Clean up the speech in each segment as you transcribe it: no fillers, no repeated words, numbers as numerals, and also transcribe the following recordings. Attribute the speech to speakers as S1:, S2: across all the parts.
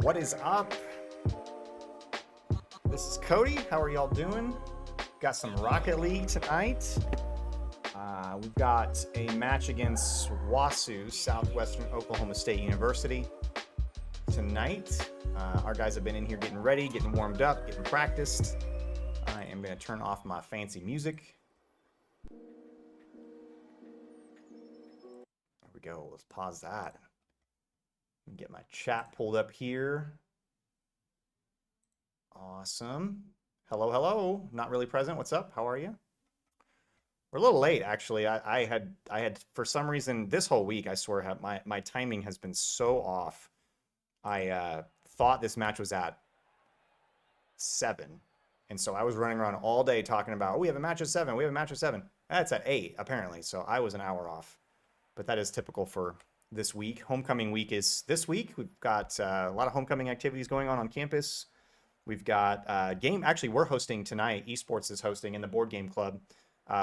S1: What is up? This is Cody. How are y'all doing? Got some Rocket League tonight. We've got a match against SWOSU, Southwestern Oklahoma State University, tonight. Our guys have been in here getting ready, getting warmed up, getting practiced. I am going to turn off my fancy music. There we go. Let's pause that. Get my chat pulled up here. Awesome. Hello, hello. Not really present. What's up? How are you? We're a little late, actually. I had for some reason this whole week, I swear, my timing has been so off. I thought this match was at 7, and so I was running around all day talking about, oh, we have a match at 7. We have a match at 7. That's at 8, apparently. So I was an hour off, but that is typical for this week. Homecoming week is this week. We've got a lot of homecoming activities going on campus. We've got game. Actually, we're hosting tonight. Esports is hosting in the board game club.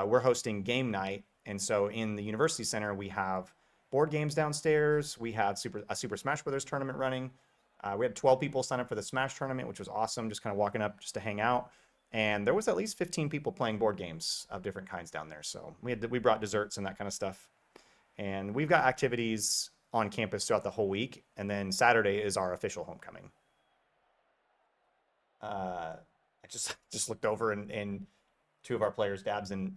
S1: We're hosting game night, and so in the university center we have board games downstairs. We have a Super Smash Brothers tournament running. We had 12 people sign up for the Smash tournament, which was awesome. Just kind of walking up just to hang out, and there was at least 15 people playing board games of different kinds down there. So we brought desserts and that kind of stuff, and we've got activities on campus throughout the whole week. And then Saturday is our official homecoming. I just looked over and two of our players, Dabs and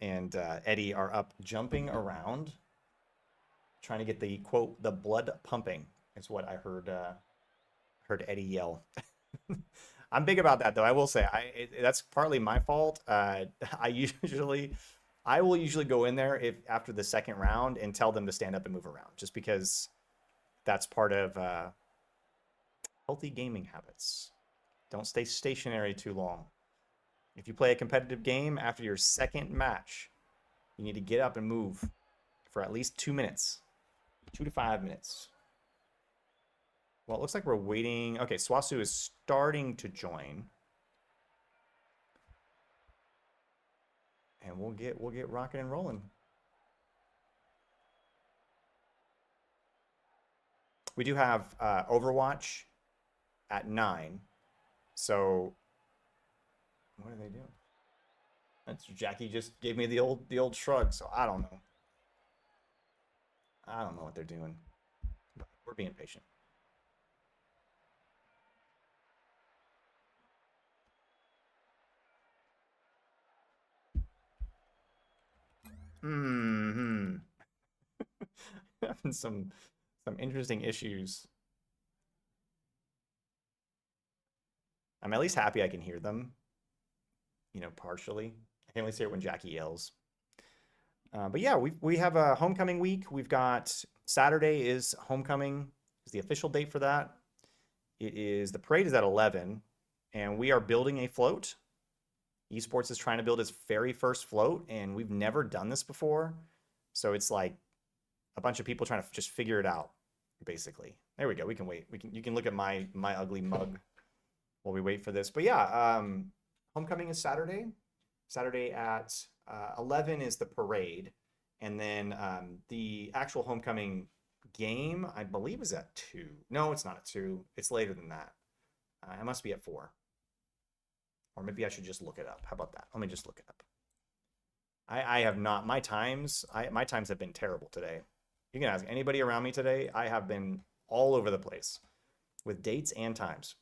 S1: Eddie, are up jumping around, trying to get the quote the blood pumping. Is what I heard Eddie yell. I'm big about that though. I will say that's partly my fault. I will usually go in there if after the second round and tell them to stand up and move around, just because that's part of healthy gaming habits. Don't stay stationary too long. If you play a competitive game after your second match, you need to get up and move for at least 2 minutes, 2 to 5 minutes. Well, it looks like we're waiting. Okay, SWOSU is starting to join. And we'll get rocking and rolling. We do have Overwatch at 9. So what are they doing? That's Jackie just gave me the old shrug, so I don't know. I don't know what they're doing. But we're being patient. Hmm. Having some interesting issues. I'm at least happy I can hear them, partially. I can only hear it when Jackie yells. But yeah, we have a homecoming week. We've got Saturday is homecoming, is the official date for that. The parade is at 11, and we are building a float. Esports is trying to build its very first float, and we've never done this before. So it's like a bunch of people trying to just figure it out, basically. There we go. We can wait. You can look at my ugly mug while we wait for this. But yeah, homecoming is Saturday. Saturday at 11 is the parade, and then the actual homecoming game, I believe, is at 2. No, it's not at 2. It's later than that. It must be at 4. Or maybe I should just look it up. How about that? Let me just look it up. I have not. My times have been terrible today. You can ask anybody around me today. I have been all over the place with dates and times.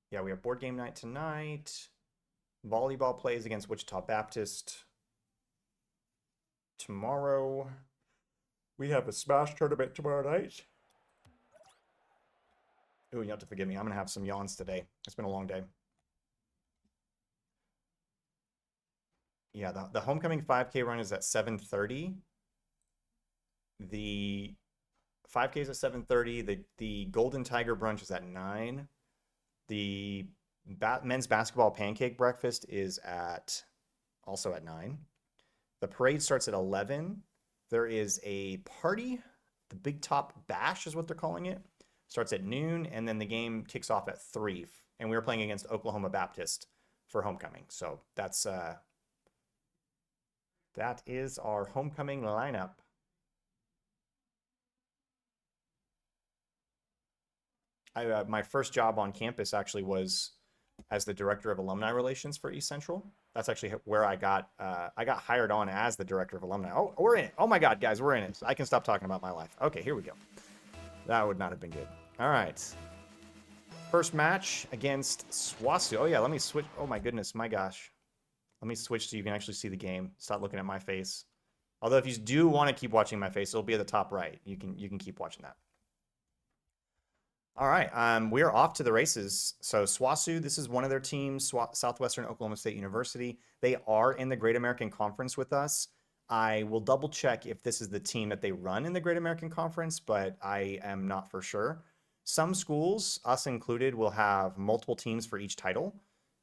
S1: Yeah, we have board game night tonight. Volleyball plays against Wichita Baptist tomorrow. We have a Smash tournament tomorrow night. Ooh, you have to forgive me. I'm gonna have some yawns today. It's been a long day. Yeah, the homecoming 5K run is at 7:30. The 5K is at 7:30. The Golden Tiger brunch is at 9. The men's basketball pancake breakfast is also at 9. The parade starts at 11. There is a party. The Big Top Bash is what they're calling it. Starts at noon, and then the game kicks off at 3. And we were playing against Oklahoma Baptist for homecoming. So that is our homecoming lineup. My first job on campus actually was as the director of alumni relations for East Central. That's actually where I got hired on as the director of alumni. Oh, we're in it. Oh my God, guys, we're in it. I can stop talking about my life. Okay, here we go. That would not have been good. All right. First match against SWOSU. Oh yeah, let me switch. Oh my goodness, my gosh. Let me switch so you can actually see the game. Stop looking at my face. Although if you do want to keep watching my face, it'll be at the top right. You can keep watching that. All right, we are off to the races. So SWOSU, this is one of their teams, Southwestern Oklahoma State University. They are in the Great American Conference with us. I will double check if this is the team that they run in the Great American Conference, but I am not for sure. Some schools, us included, will have multiple teams for each title.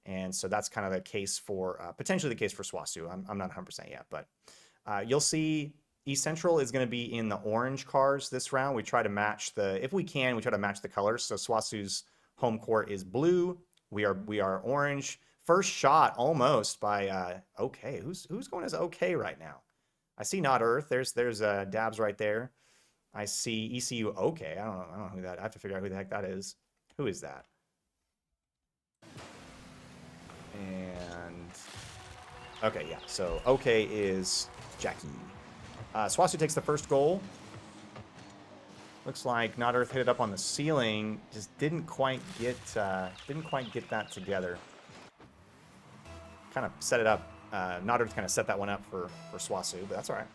S1: And so that's kind of the case for, potentially the case for SWOSU. I'm not 100% yet, but you'll see East Central is going to be in the orange cars this round. We try to match if we can, we try to match the colors. So SWOSU's home court is blue. We are orange. First shot almost by OK. Who's going as OK right now? I see Not Earth. There's Dabs right there. I see ECU OK. I don't know who that. I have to figure out who the heck that is. Who is that? And okay, yeah. So OK is Jackie. SWOSU takes the first goal. Looks like Not Earth hit it up on the ceiling. Just didn't quite get that together. Kind of set it up. Not Earth kind of set that one up for SWOSU, but that's all right.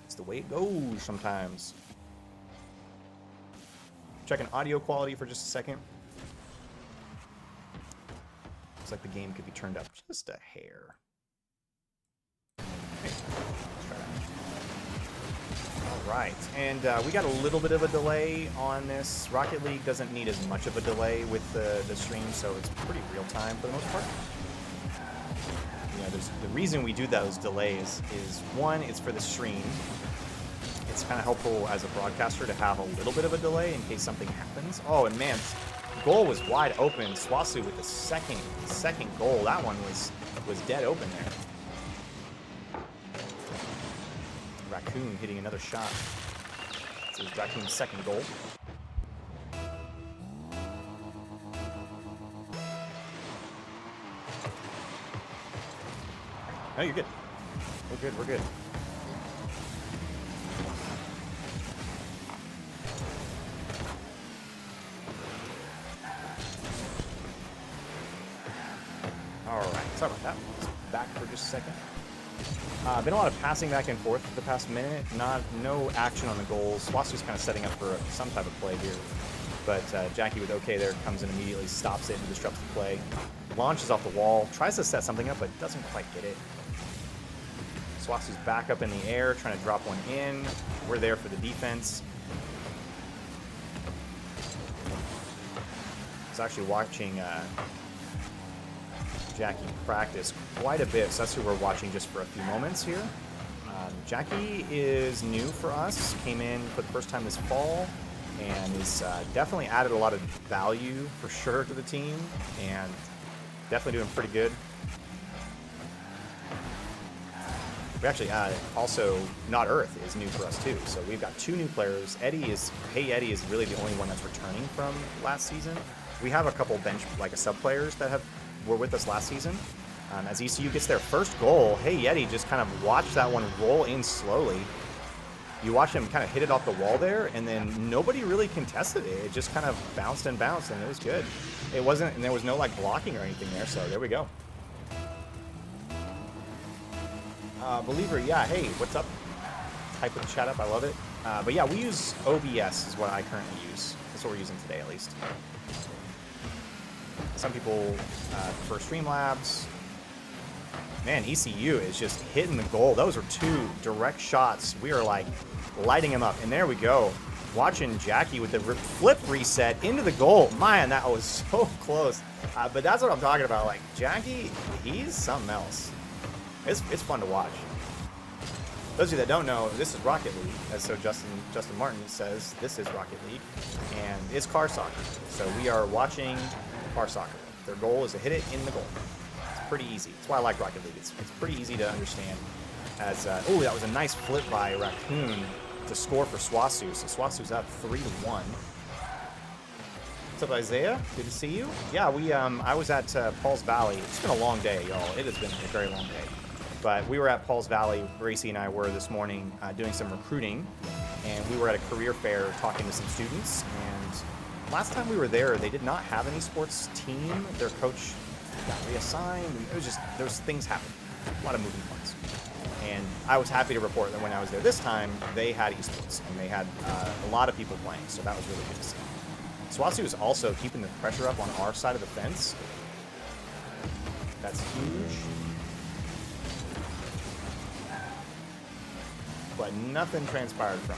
S1: It's the way it goes sometimes. Checking audio quality for just a second. Looks like the game could be turned up just a hair. All right, and we got a little bit of a delay on this. Rocket League doesn't need as much of a delay with the stream, so it's pretty real time for the most part. You know, the reason we do those delays is, one, it's for the stream. It's kind of helpful as a broadcaster to have a little bit of a delay in case something happens. Oh, and man, goal was wide open. SWOSU with the second goal. That one was dead open there. Raccoon hitting another shot. This is Raccoon's second goal. No, you're good. We're good. All right, sorry about that. Back for just a second. Been a lot of passing back and forth for the past minute. No action on the goals. SWOSU's kind of setting up for some type of play here. But Jackie with OK there comes in immediately, stops it and disrupts the play. Launches off the wall, tries to set something up, but doesn't quite get it. SWOSU's back up in the air, trying to drop one in. We're there for the defense. I was actually watching Jackie practice quite a bit, so that's who we're watching just for a few moments here. Jackie is new for us, came in for the first time this fall, and is definitely added a lot of value for sure to the team, and definitely doing pretty good. We actually also, Not Earth is new for us too, so we've got two new players. Hey Eddie is really the only one that's returning from last season. We have a couple bench, like a sub players that were with us last season. As ECU gets their first goal, Hey Yeti just kind of watched that one roll in slowly. You watch him kind of hit it off the wall there, and then nobody really contested it. It just kind of bounced and bounced, and it was good. It wasn't, and there was no like blocking or anything there, so there we go. Believer, yeah, hey, what's up? Type with the chat up, I love it. But yeah, we use OBS is what I currently use. That's what we're using today, at least. Some people prefer Streamlabs. Man, ECU is just hitting the goal. Those are two direct shots. We are like lighting him up. And there we go. Watching Jackie with the flip reset into the goal. Man, that was so close. But that's what I'm talking about. Like, Jackie, he's something else. It's fun to watch. Those of you that don't know, this is Rocket League. As so Justin Martin says, this is Rocket League. And it's car soccer. So we are watching car soccer. Their goal is to hit it in the goal. It's pretty easy. That's why I like Rocket League. It's pretty easy to understand. As oh, that was a nice flip by Raccoon to score for SWOSU. So SWOSU's up 3-1. What's up, Isaiah? Good to see you. Yeah, I was at Paul's Valley. It's been a long day, y'all. It has been a very long day. But we were at Paul's Valley, Gracie and I were this morning doing some recruiting, and we were at a career fair talking to some students. And last time we were there, they did not have any sports team. Their coach got reassigned. It was just, there's things happening. A lot of moving parts. And I was happy to report that when I was there this time, they had esports, and they had a lot of people playing, so that was really good to see. SWOSU is also keeping the pressure up on our side of the fence. That's huge. But nothing transpired from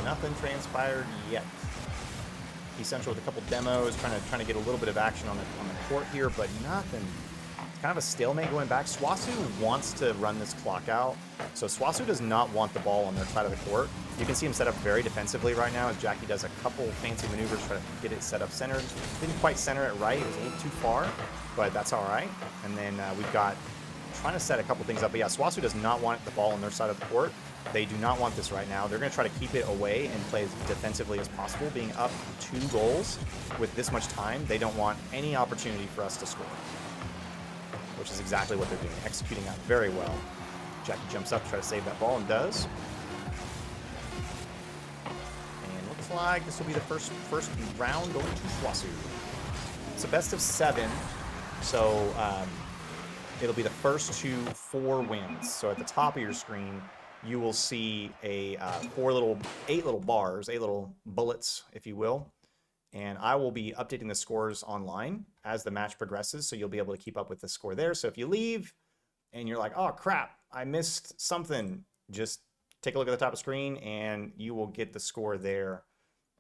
S1: it. Nothing transpired yet. Essential with a couple demos, trying to get a little bit of action on the court here, but nothing. It's kind of a stalemate going back. SWOSU wants to run this clock out, so SWOSU does not want the ball on their side of the court. You can see him set up very defensively right now as Jackie does a couple fancy maneuvers trying to get it set up centered. Didn't quite center it right. It was a little too far, but that's all right. And then we've got trying to set a couple things up. But yeah, SWOSU does not want the ball on their side of the court. They do not want this right now. They're going to try to keep it away and play as defensively as possible. Being up 2 goals with this much time, they don't want any opportunity for us to score, which is exactly what they're doing, executing out very well. Jackie jumps up to try to save that ball and does. And looks like this will be the first round going to SWOSU. It's a best of 7, so it'll be the first to 4 wins. So at the top of your screen, you will see a 8 little bars, 8 little bullets, if you will. And I will be updating the scores online as the match progresses, so you'll be able to keep up with the score there. So if you leave and you're like, oh crap, I missed something, just take a look at the top of the screen and you will get the score there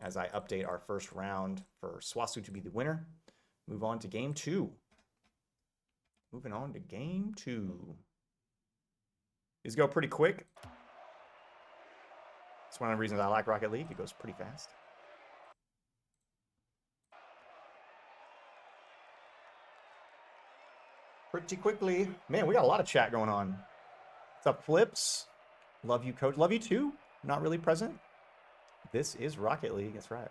S1: as I update our first round for SWOSU to be the winner. Move on to game 2. Moving on to game 2. These go pretty quick. It's one of the reasons I like Rocket League. It goes pretty fast. Pretty quickly. Man, we got a lot of chat going on. What's up, Flips? Love you, coach. Love you too. Not really present. This is Rocket League. That's right.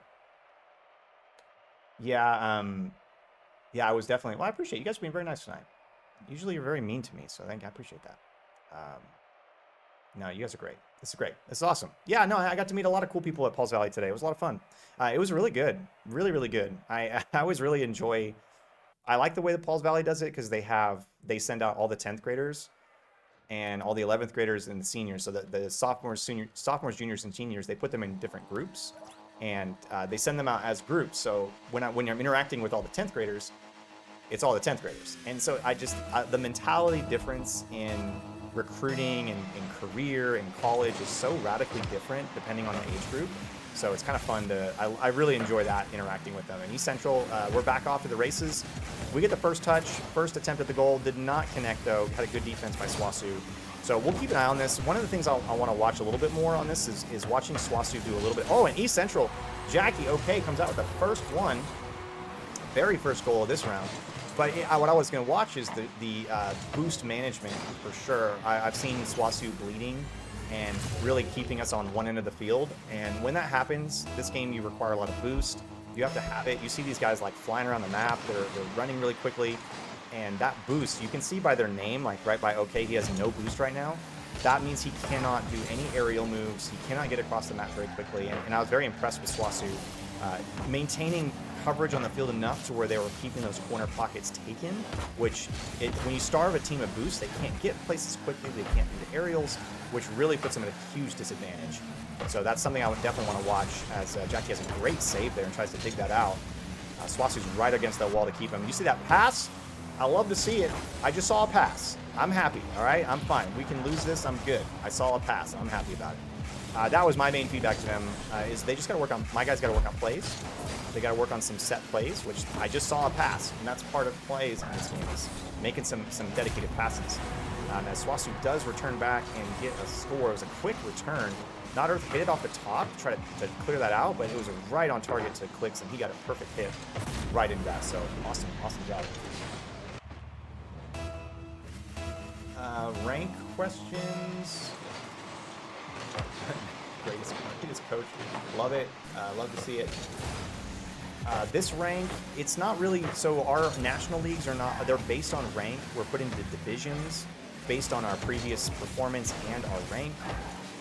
S1: Yeah, yeah, I was definitely... Well, I appreciate you guys being very nice tonight. Usually you're very mean to me, so I appreciate that. No, you guys are great. This is great. This is awesome. Yeah, no, I got to meet a lot of cool people at Paul's Valley today. It was a lot of fun. It was really good. Really, really good. I always really enjoy... I like the way that Paul's Valley does it because they send out all the 10th graders and all the 11th graders and the seniors. So that the sophomores, juniors, and seniors, they put them in different groups, and they send them out as groups. So when you're interacting with all the 10th graders, it's all the 10th graders. And so the mentality difference in recruiting and career and college is so radically different depending on the age group. So it's kind of fun I really enjoy that, interacting with them. And East Central, we're back off to the races. We get the first touch, first attempt at the goal, did not connect though. Had a good defense by SWOSU. So we'll keep an eye on this. One of the things I want to watch a little bit more on this is watching SWOSU do a little bit. Oh, and East Central, Jackie, okay, comes out with the first one. Very first goal of this round. But what I was going to watch is the boost management for sure. I've seen SWOSU bleeding and really keeping us on one end of the field. And when that happens, this game you require a lot of boost. You have to have it. You see these guys like flying around the map. They're running really quickly. And that boost, you can see by their name, like right by OK, he has no boost right now. That means he cannot do any aerial moves. He cannot get across the map very quickly. And I was very impressed with SWOSU maintaining coverage on the field enough to where they were keeping those corner pockets taken, which when you starve a team of boost, they can't get places quickly, they can't do the aerials, which really puts them at a huge disadvantage. So that's something I would definitely want to watch, as Jackie has a great save there and tries to dig that out. SWOSU's right against that wall to keep him. You see that pass? I love to see it. I just saw a pass. I'm happy, all right? I'm fine. We can lose this. I'm good. I saw a pass. I'm happy about it. That was my main feedback to them, is they just got to work on, my guys got to work on plays. They got to work on some set plays, which I just saw a pass, and that's part of plays in this game, is making some dedicated passes. As SWOSU does return back and get a score. It was a quick return. Not Earth hit it off the top to try to clear that out, but it was right on target to Clicks, and he got a perfect hit right into that. So awesome job. Rank questions. greatest coach. Love it. Love to see it. This rank, it's not really, so our national leagues are not, they're based on rank. We're put into divisions based on our previous performance and our rank.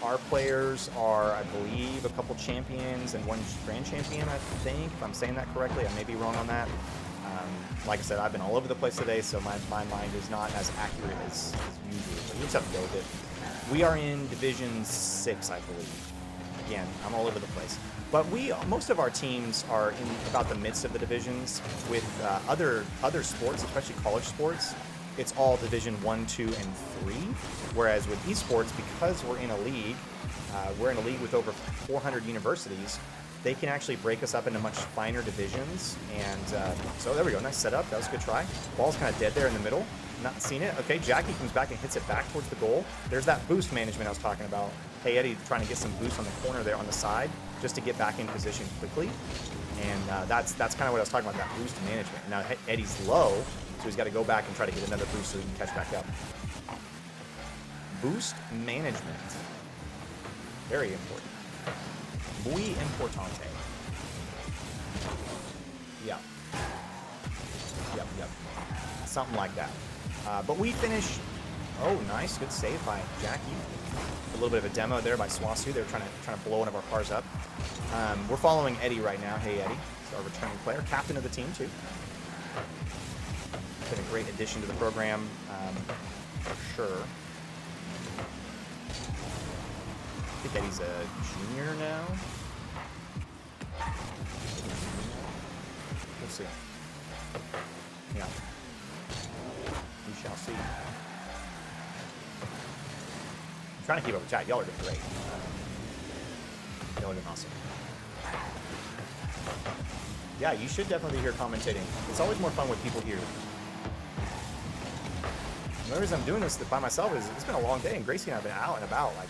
S1: Our players are, I believe, a couple champions and one grand champion, I think, if I'm saying that correctly. I may be wrong on that. Like I said, I've been all over the place today, so my mind is not as accurate as usual. But you just have to go with it. We are in Division 6, I believe. Again, I'm all over the place. But most of our teams are in about the midst of the divisions. With other sports, especially college sports, it's all Division 1, 2, and 3. Whereas with esports, because we're in a league with over 400 universities, they can actually break us up into much finer divisions. And so there we go. Nice setup. That was a good try. Ball's kind of dead there in the middle. Not seen it. Okay, Jackie comes back and hits it back towards the goal. There's that boost management I was talking about. Hey, Eddie trying to get some boost on the corner there on the side just to get back in position quickly. And that's kind of what I was talking about, that boost management. Now, Eddie's low, so he's got to go back and try to get another boost so he can catch back up. Boost management. Very important. Muy importante. Yeah. Yep. Something like that. But we finish. Oh, nice. Good save by Jackie. A little bit of a demo there by SWOSU. They're trying to blow one of our cars up. We're following Eddie right now. Hey, Eddie. He's our returning player. Captain of the team, too. Been a great addition to the program, for sure. I think Eddie's a junior now. We'll see. Yeah. We shall see. I'm trying to keep up with chat. Y'all are doing great. Y'all are doing awesome. Yeah, you should definitely be here commentating. It's always more fun with people here. The only reason I'm doing this by myself is it's been a long day, and Gracie and I have been out and about. Like,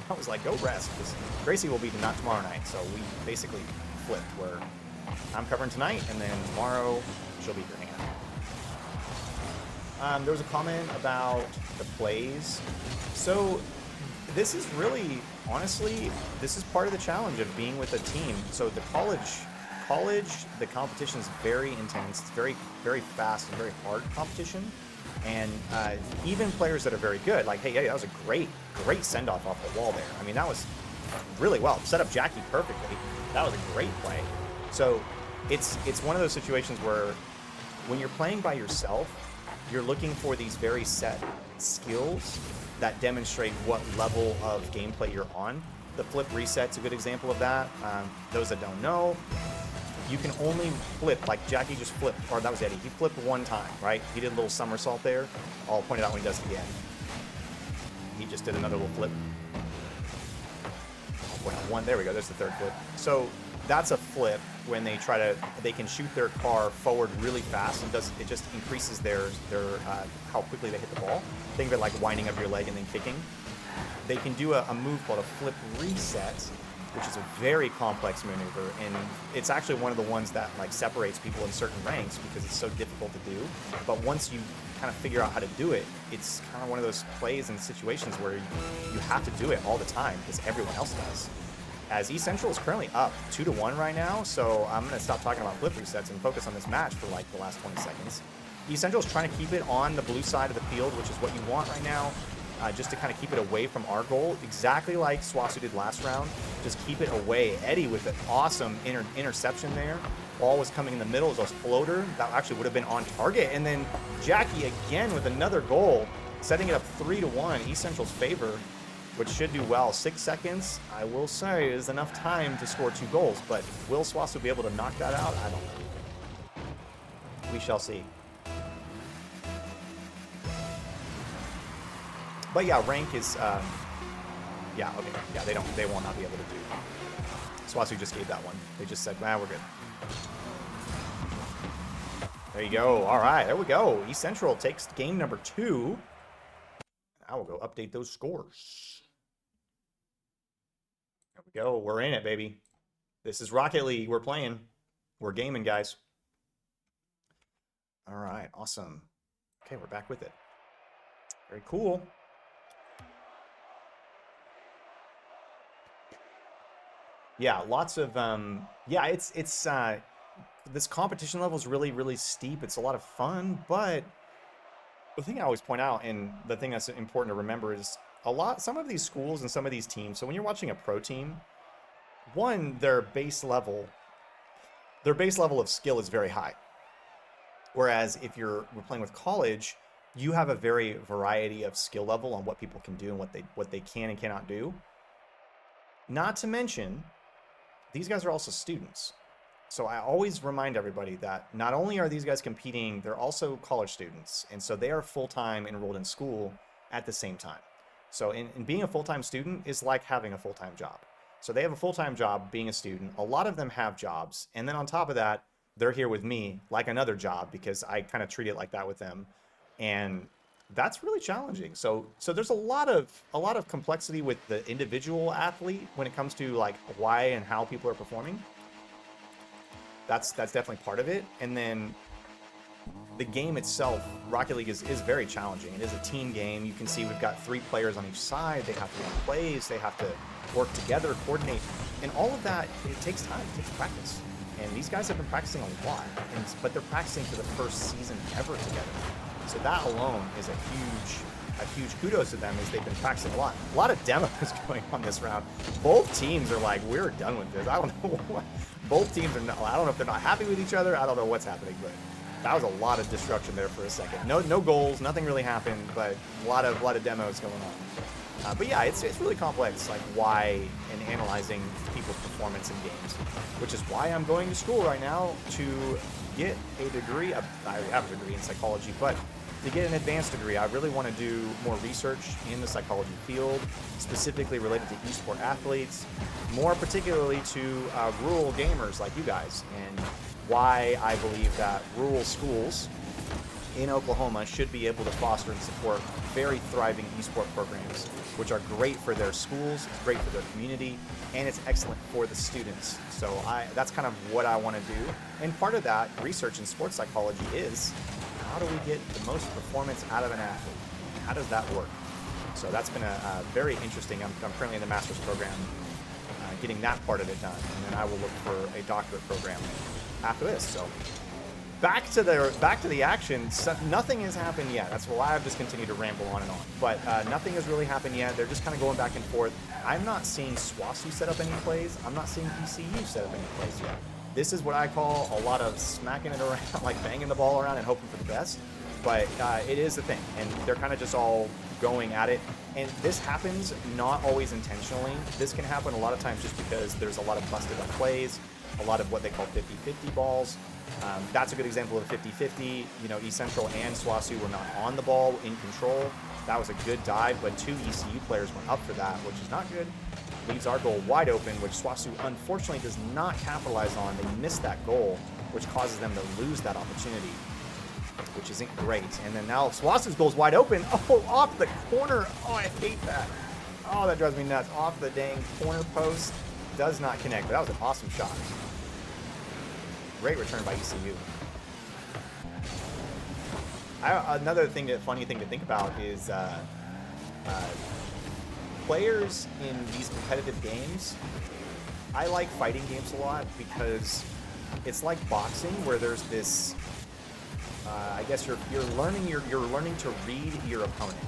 S1: I was like, go rest, because Gracie will be not tomorrow night, so we basically flipped, where I'm covering tonight, and then tomorrow she'll be here hanging out. There was a comment about the plays. So this is really, honestly, this is part of the challenge of being with a team. So the college, the competition is very intense. It's very, very fast and very hard competition. And even players that are very good, like, hey, that was a great send-off off the wall there. I mean, that was really well. Set up Jackie perfectly. That was a great play. So it's one of those situations where when you're playing by yourself, you're looking for these very set skills that demonstrate what level of gameplay you're on. The flip reset's a good example of that. Those that don't know, you can only flip, like Jackie just flipped, or that was Eddie. He flipped one time, right? He did a little somersault there. I'll point it out when he does it again. He just did another little flip. One, there we go, there's the third flip. So that's a flip when they can shoot their car forward really fast, and it just increases their how quickly they hit the ball. Think of it like winding up your leg and then kicking. They can do a move called a flip reset, which is a very complex maneuver, and it's actually one of the ones that like separates people in certain ranks because it's so difficult to do. But once you kind of figure out how to do it, it's kind of one of those plays and situations where you have to do it all the time because everyone else does. As East Central is currently up 2-1 right now, so I'm going to stop talking about flip resets and focus on this match for like the last 20 seconds. East Central is trying to keep it on the blue side of the field, which is what you want right now. Just to kind of keep it away from our goal, exactly like SWOSU did last round. Just keep it away. Eddie with an awesome interception there. Ball was coming in the middle as a floater. That actually would have been on target. And then Jackie again with another goal, setting it up 3-1, East Central's favor, which should do well. 6 seconds, I will say, is enough time to score 2 goals. But will SWOSU be able to knock that out? I don't know. We shall see. But yeah, rank is, yeah, okay, yeah, they will not be able to do. SWOSU just gave that one. They just said, we're good. There you go. All right, there we go. East Central takes game number 2. Now we'll go update those scores. There we go. We're in it, baby. This is Rocket League. We're playing. We're gaming, guys. All right, awesome. Okay, we're back with it. Very cool. Yeah, lots of yeah, it's this competition level is really steep. It's a lot of fun, but the thing I always point out, and the thing that's important to remember, is some of these schools and some of these teams. So when you're watching a pro team, one, their base level of skill is very high. Whereas if we're playing with college, you have a very variety of skill level on what people can do and what they can and cannot do. Not to mention, these guys are also students. So I always remind everybody that not only are these guys competing, they're also college students. And so they are full-time enrolled in school at the same time. So in being a full-time student is like having a full-time job. So they have a full-time job being a student. A lot of them have jobs. And then on top of that, they're here with me like another job because I kind of treat it like that with them. And that's really challenging. So there's a lot of complexity with the individual athlete when it comes to like why and how people are performing. That's definitely part of it. And then the game itself, Rocket League is very challenging. It is a team game. You can see we've got 3 players on each side. They have to run plays. They have to work together, coordinate. And all of that, it takes time. It takes practice. And these guys have been practicing a lot. But they're practicing for the first season ever together. So that alone is a huge kudos to them, as they've been practicing a lot. A lot of demos going on this round. Both teams are like, we're done with this. I don't know what. Both teams are not, I don't know if they're not happy with each other. I don't know what's happening, but that was a lot of destruction there for a second. No goals, nothing really happened, but a lot of demos going on. But yeah, it's really complex, like why and analyzing people's performance in games, which is why I'm going to school right now to get a degree. I have a degree in psychology, but to get an advanced degree, I really want to do more research in the psychology field, specifically related to esport athletes, more particularly to rural gamers like you guys, and why I believe that rural schools in Oklahoma should be able to foster and support very thriving esport programs, which are great for their schools, it's great for their community, and it's excellent for the students. So that's kind of what I want to do. And part of that research in sports psychology is, how do we get the most performance out of an athlete? How does that work? So that's been a very interesting. I'm currently in the master's program, getting that part of it done, and then I will look for a doctorate program after this. So back to the action. So nothing has happened yet. That's why I've just continued to ramble on and on. But nothing has really happened yet. They're just kind of going back and forth. I'm not seeing SWOSU set up any plays. I'm not seeing ECU set up any plays yet. This is what I call a lot of smacking it around, like banging the ball around and hoping for the best. But it is the thing, and they're kind of just all going at it. And this happens not always intentionally. This can happen a lot of times just because there's a lot of busted up plays, a lot of what they call 50-50 balls. That's a good example of 50-50. You know, East Central and SWOSU were not on the ball, in control. That was a good dive, but 2 ECU players went up for that, which is not good. Leaves our goal wide open, which SWOSU unfortunately does not capitalize on. They missed that goal, which causes them to lose that opportunity, which isn't great. And then now SWOSU's goal's wide open. Oh, off the corner. Oh, I hate that. Oh, that drives me nuts. Off the dang corner post. Does not connect, but that was an awesome shot. Great return by ECU. Another funny thing to think about is players in these competitive games. I like fighting games a lot because it's like boxing, where there's this. I guess you're learning to read your opponent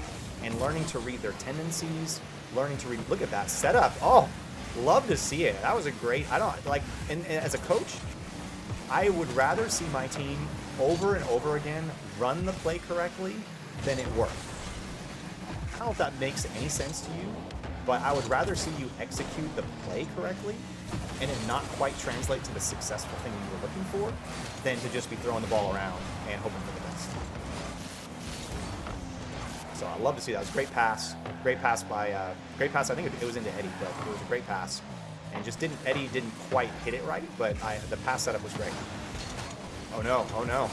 S1: and learning to read their tendencies, learning to read. Look at that setup. Oh, love to see it. That was a great. I don't like. And as a coach, I would rather see my team over and over again run the play correctly than it work. I don't know if that makes any sense to you, but I would rather see you execute the play correctly and it not quite translate to the successful thing you were looking for than to just be throwing the ball around and hoping for the best. So I love to see that. It was a great pass. Great pass by, great pass. I think it was into Eddie, but it was a great pass. And just Eddie didn't quite hit it right, but the pass setup was great. Oh no, oh no.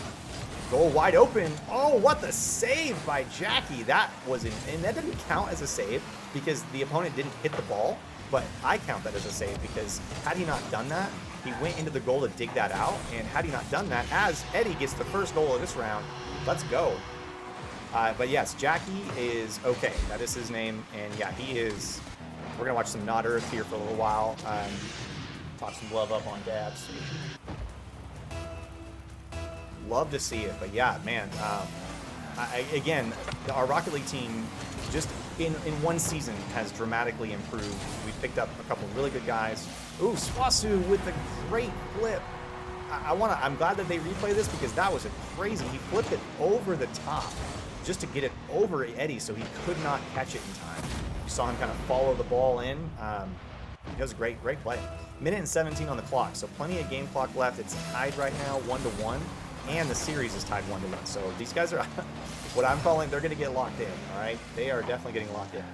S1: Goal wide open. Oh, what the save by Jackie. That was and that didn't count as a save because the opponent didn't hit the ball, but I count that as a save because had he not done that, he went into the goal to dig that out, and had he not done that, as Eddie gets the first goal of this round, let's go. But yes, Jackie is okay. That is his name, and yeah, he is. We're gonna watch some Not Earth here for a little while. Talk some love up on Dabs. Love to see it, but yeah, man. Again, our Rocket League team just in one season has dramatically improved. We've picked up a couple really good guys. Ooh, SWOSU with the great flip. I'm glad that they replay this because that was crazy. He flipped it over the top just to get it over Eddie, so he could not catch it in time. You saw him kind of follow the ball in. It was a great play. Minute and 17 on the clock, so plenty of game clock left. It's tied right now, 1-1, and the series is tied 1-1. So these guys are, what I'm calling, they're going to get locked in. All right, they are definitely getting locked in.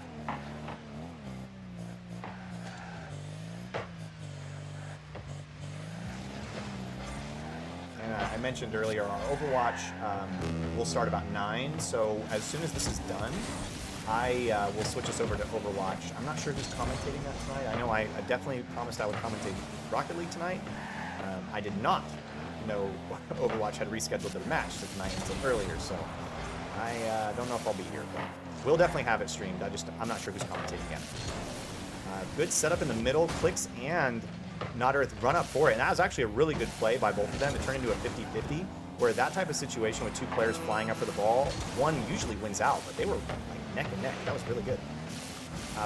S1: I mentioned earlier, our Overwatch will start about 9, so as soon as this is done, I will switch us over to Overwatch. I'm not sure who's commentating that tonight. I know I definitely promised I would commentate Rocket League tonight. I did not know Overwatch had rescheduled their match to tonight until earlier, so I don't know if I'll be here, but we'll definitely have it streamed. I'm not sure who's commentating yet. Good setup in the middle, clicks and Not Earth run up for it, and that was actually a really good play by both of them. It turned into a 50-50, where that type of situation with two players flying up for the ball, one usually wins out, but they were like neck and neck. That was really good.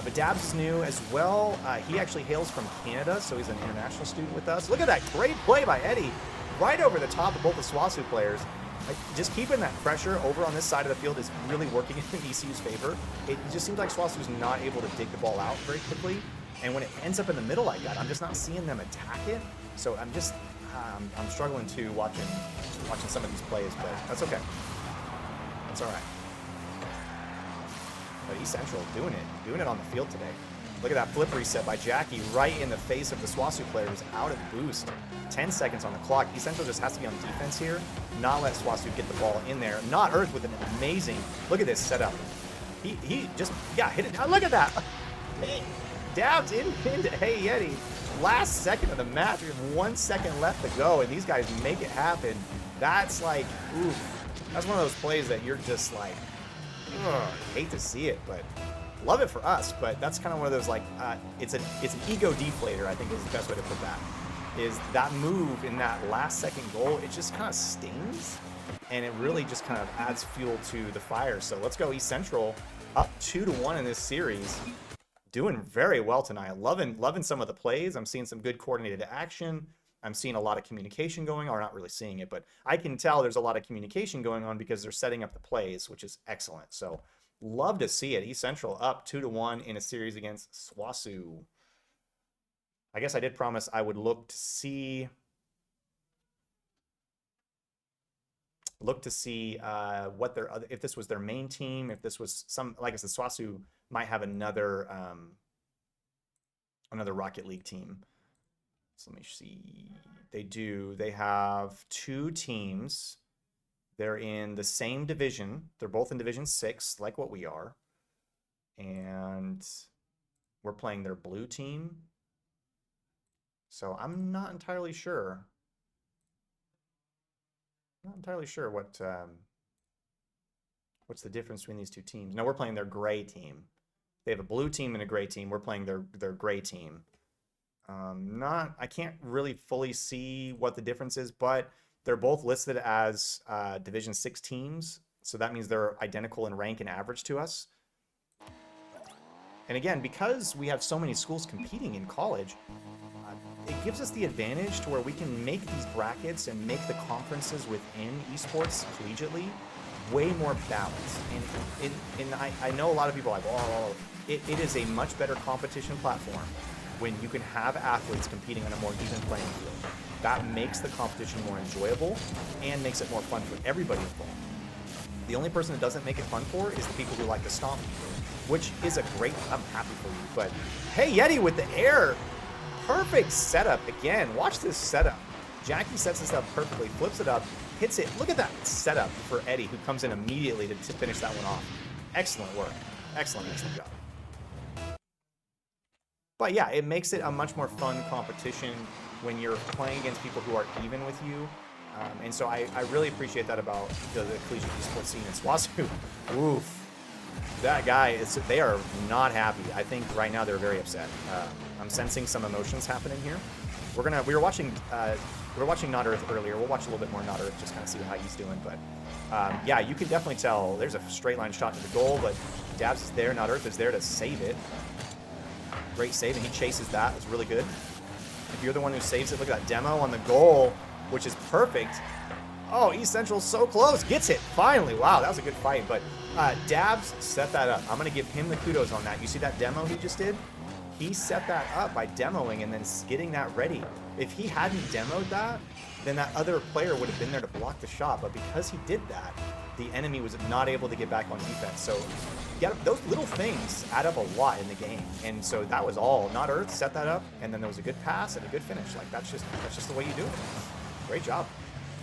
S1: But Dabs is new as well. He actually hails from Canada, so he's an international student with us. Look at that great play by Eddie, right over the top of both the SWOSU players. Like, just keeping that pressure over on this side of the field is really working in ECU's favor. It just seems like SWOSU's not able to dig the ball out very quickly. And when it ends up in the middle like that, I'm just not seeing them attack it. So I'm struggling to watching some of these plays, but that's okay. That's all right. But East Central doing it on the field today. Look at that flip reset by Jackie right in the face of the SWOSU player who's out of boost. 10 seconds on the clock. East Central just has to be on defense here, not let SWOSU get the ball in there. Not Earth with an amazing, look at this setup. He just, yeah, hit it. Now look at that. Hey, Dabs into Hey Yeti. Last second of the match, we have 1 second left to go, and these guys make it happen. That's like, oof. That's one of those plays that you're just like, ugh, hate to see it, but love it for us. But that's kind of one of those like, it's an ego deflator, I think is the best way to put that. Is that move in that last second goal, it just kind of stings, and it really just kind of adds fuel to the fire. So let's go East Central, up 2-1 in this series. Doing very well tonight. Loving some of the plays. I'm seeing some good coordinated action. I'm seeing a lot of communication going on, or not really seeing it, but I can tell there's a lot of communication going on because they're setting up the plays, which is excellent. So love to see it. East Central up 2-1 in a series against SWOSU. I guess I did promise I would look to see what their other, if this was their main team, if this was some, like I said, SWOSU might have another Rocket League team. So let me see. They do. They have 2 teams. They're in the same division. They're both in Division 6, like what we are. And we're playing their blue team. So I'm not entirely sure. Not entirely sure what's the difference between these two teams. No, we're playing their gray team. They have a blue team and a gray team. We're playing their gray team. I can't really fully see what the difference is, but they're both listed as Division 6 teams. So that means they're identical in rank and average to us. And again, because we have so many schools competing in college, it gives us the advantage to where we can make these brackets and make the conferences within esports collegiately way more balanced. And I know a lot of people are like, oh, it is a much better competition platform when you can have athletes competing on a more even playing field. That makes the competition more enjoyable and makes it more fun for everybody involved. The only person it doesn't make it fun for is the people who like to stomp people, which is a great, I'm happy for you. But hey, Yeti with the air. Perfect setup again. Watch this setup. Jackie sets this up perfectly, flips it up, hits it. Look at that setup for Eddie, who comes in immediately to finish that one off. Excellent work. Excellent job. But yeah, it makes it a much more fun competition when you're playing against people who are even with you. And so I really appreciate that about the collegiate esports scene in SWOSU. Oof. That guy, they are not happy. I think right now they're very upset. I'm sensing some emotions happening here. We were watching Not Earth earlier. We'll watch a little bit more Not Earth, just kind of see how he's doing. But yeah, you can definitely tell there's a straight line shot to the goal, but Dabs is there. Not Earth is there to save it. Great save, and he chases that. It's really good. If you're the one who saves it, look at that demo on the goal, which is perfect. Oh, East Central's so close. Gets it, finally. Wow, that was a good fight. But Dabs set that up. I'm going to give him the kudos on that. You see that demo he just did? He set that up by demoing and then getting that ready. If he hadn't demoed that, then that other player would have been there to block the shot. But because he did that, the enemy was not able to get back on defense. So yeah, those little things add up a lot in the game. And so that was all. Not Earth set that up, and then there was a good pass and a good finish. Like that's just the way you do it. Great job.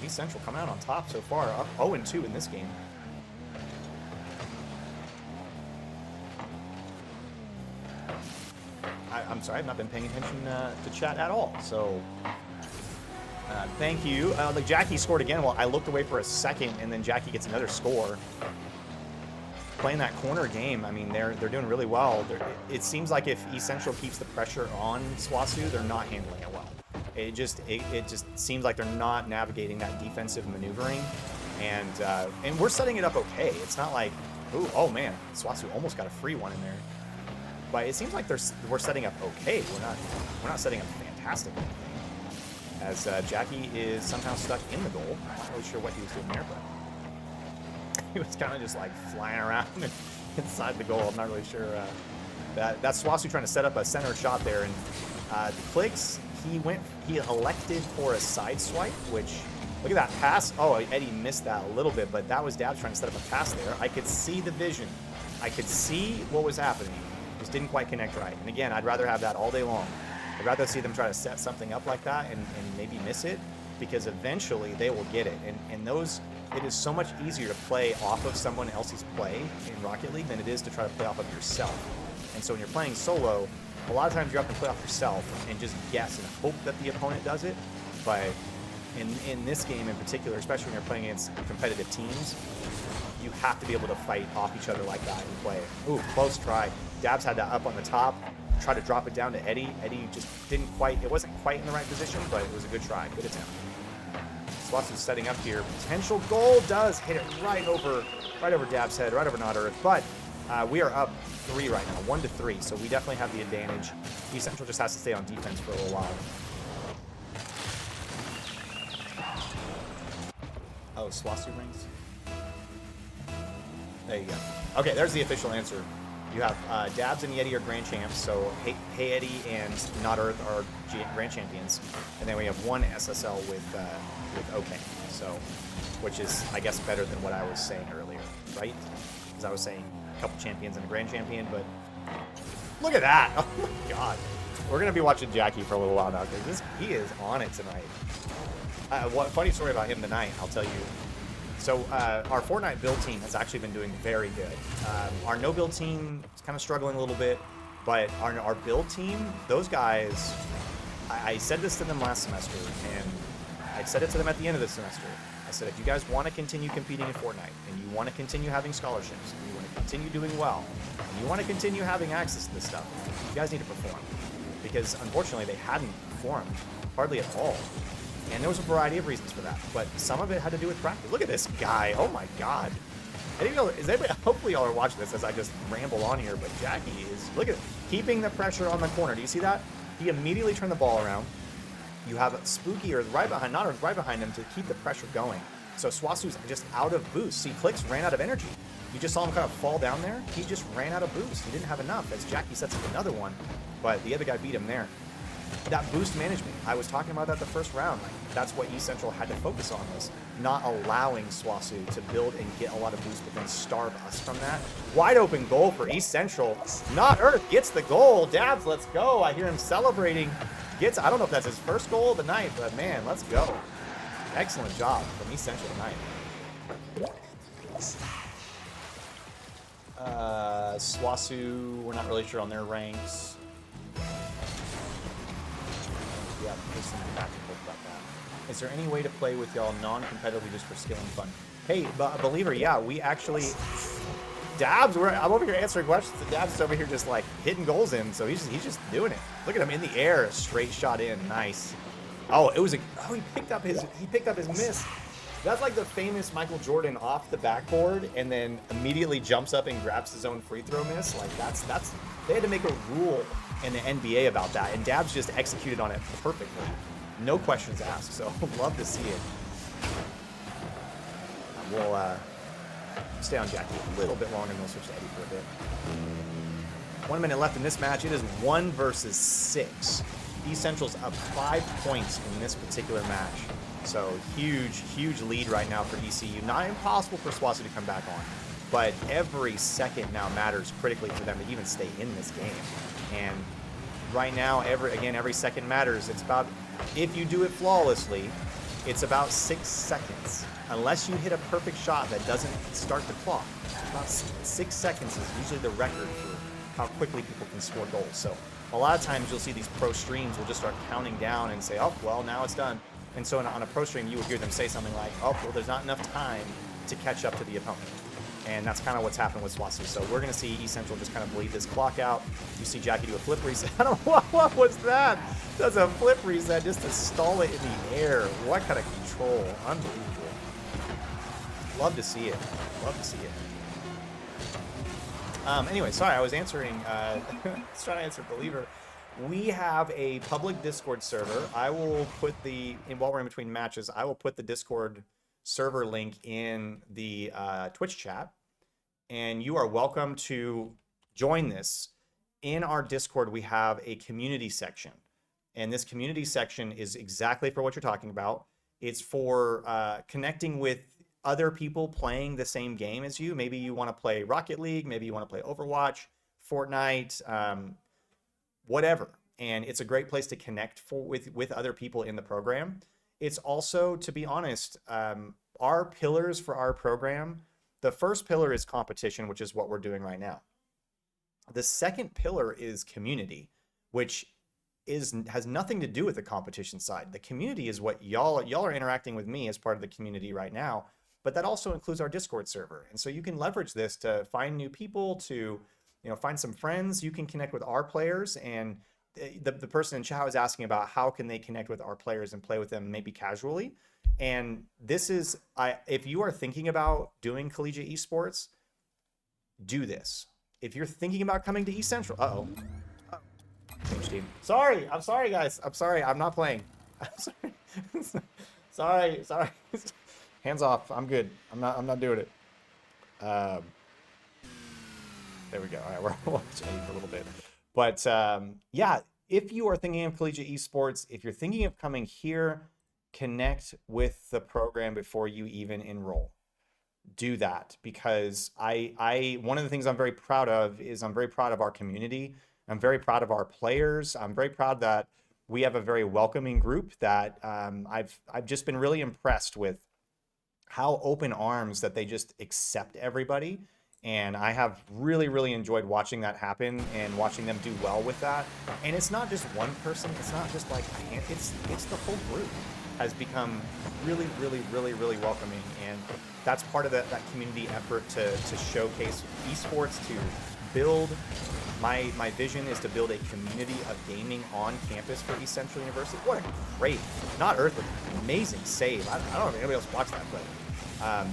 S1: East Central coming out on top so far, up 0-2 in this game. I'm sorry, I've not been paying attention to chat at all. So thank you. Like Jackie scored again. Well, I looked away for a second, and then Jackie gets another score. Playing that corner game, I mean, they're doing really well. It seems like if East Central keeps the pressure on SWOSU, they're not handling it well. It just seems like they're not navigating that defensive maneuvering, and we're setting it up okay. It's not like, ooh, oh man, SWOSU almost got a free one in there, but it seems like we're setting up okay. We're not setting up fantastic or anything. As Jackie is somehow stuck in the goal. I'm not really sure what he was doing there, but he was kind of just like flying around inside the goal. I'm not really sure. That's SWOSU trying to set up a center shot there, and Clicks. He elected for a side swipe, which, look at that pass. Oh, Eddie missed that a little bit, but that was Dabs trying to set up a pass there. I could see the vision. I could see what was happening. Just didn't quite connect right. And again, I'd rather have that all day long. I'd rather see them try to set something up like that and maybe miss it, because eventually they will get it. And those, it is so much easier to play off of someone else's play in Rocket League than it is to try to play off of yourself. And so when you're playing solo, a lot of times you have to play off yourself and just guess and hope that the opponent does it. But in this game in particular, especially when you're playing against competitive teams, you have to be able to fight off each other like that and play. Ooh, close try. Dabs had that up on the top, tried to drop it down to Eddie. Eddie just didn't quite, it wasn't quite in the right position, but it was a good try, good attempt. SWOSU's setting up here. Potential goal, does hit it right over Dab's head, right over Not Earth. But we are up 3 right now, 1-3, so we definitely have the advantage. East Central just has to stay on defense for a little while. Oh, SWOSU rings? There you go. Okay, there's the official answer. You have Dabs and Yeti are grand champs, so Hey Eddie and Not Earth are grand champions, and then we have one SSL with OK, so, which is, I guess, better than what I was saying earlier, right? Because I was saying a couple champions and a grand champion, but look at that! Oh my god. We're going to be watching Jackie for a little while now, because he is on it tonight. What funny story about him tonight, I'll tell you. So our Fortnite build team has actually been doing very good. Our no build team is kind of struggling a little bit, but our build team, those guys, I said this to them last semester, and I said it to them at the end of the semester. I said, if you guys want to continue competing in Fortnite, and you want to continue having scholarships, and you want to continue doing well, and you want to continue having access to this stuff, you guys need to perform. Because unfortunately, they hadn't performed hardly at all. And there was a variety of reasons for that, but some of it had to do with practice. Look at this guy. Oh my god. Hopefully y'all are watching this as I just ramble on here, but Jackie is, look at it, keeping the pressure on the corner. Do you see that? He immediately turned the ball around. You have Spooky or right behind, Not Earth right behind him to keep the pressure going. So SWOSU's just out of boost. See, Clicks ran out of energy. You just saw him kind of fall down there. He just ran out of boost. He didn't have enough as Jackie sets up another one, but the other guy beat him there. That boost management, I was talking about that the first round. Like, that's what East Central had to focus on, was not allowing SWOSU to build and get a lot of boost, but then starve us from that. Wide open goal for East Central. Not Earth gets the goal. Dabs, let's go. I hear him celebrating. I don't know if that's his first goal of the night, but man, let's go. Excellent job from East Central tonight. SWOSU, we're not really sure on their ranks. Yeah, there's some tactical about that. Is there any way to play with y'all non-competitively just for skill and fun? Hey, Believer, yeah, we actually... Dabs, I'm over here answering questions, and Dabs is over here just like hitting goals in, so he's just doing it. Look at him in the air, straight shot in, nice. Oh, it was a. Oh, he picked up his miss. That's like the famous Michael Jordan off the backboard and then immediately jumps up and grabs his own free throw miss. Like that's they had to make a rule in the NBA about that, and Dabs just executed on it perfectly, no questions asked. So love to see it. We'll stay on Jackie a little bit longer, and we'll switch to Eddie for a bit. 1 minute left in this match. It is 1 versus 6. East Central's up 5 points in this particular match. So huge lead right now for ECU. Not impossible for SWOSU to come back on, but every second now matters critically for them to even stay in this game. And right now, every second matters. It's about, if you do it flawlessly, it's about 6 seconds. Unless you hit a perfect shot that doesn't start the clock. About 6 seconds is usually the record for how quickly people can score goals. So a lot of times you'll see these pro streams will just start counting down and say, oh, well, now it's done. And so on a pro stream, you will hear them say something like, oh, well, there's not enough time to catch up to the opponent. And that's kind of what's happened with SWOSU. So we're going to see East Central just kind of bleed this clock out. You see Jackie do a flip reset. I don't know, what was that? That's a flip reset just to stall it in the air. What kind of control. Unbelievable. Love to see it. Love to see it. Anyway, sorry, I was answering, I was trying to answer Believer. We have a public Discord server. I will put while we're in between matches, I will put the Discord server link in the Twitch chat. And you are welcome to join this. In our Discord, we have a community section. And this community section is exactly for what you're talking about. It's for connecting with other people playing the same game as you. Maybe you want to play Rocket League, maybe you want to play Overwatch, Fortnite, whatever. And it's a great place to connect with other people in the program. It's also, to be honest, our pillars for our program, the first pillar is competition, which is what we're doing right now. The second pillar is community, which has nothing to do with the competition side. The community is what y'all are interacting with me as part of the community right now. But that also includes our Discord server. And so you can leverage this to find new people, to find some friends. You can connect with our players. And the person in chat was asking about how can they connect with our players and play with them maybe casually. And this is, if you are thinking about doing collegiate esports, do this. If you're thinking about coming to East Central, change team. Sorry, I'm sorry, guys. I'm sorry, I'm not playing. I'm sorry. sorry. Hands off. I'm good. I'm not doing it. There we go. All right, we're watching for a little bit. But yeah, if you are thinking of collegiate esports, if you're thinking of coming here, connect with the program before you even enroll. Do that, because one of the things I'm very proud of is I'm very proud of our community. I'm very proud of our players. I'm very proud that we have a very welcoming group that I've just been really impressed with how open arms that they just accept everybody. And I have really enjoyed watching that happen and watching them do well with that. And it's not just one person. It's not just like it's the whole group has become really welcoming. And that's part of that community effort to showcase esports, to build. My vision is to build a community of gaming on campus for East Central University. What a great, not earthly, amazing save. I don't know if anybody else watched that, but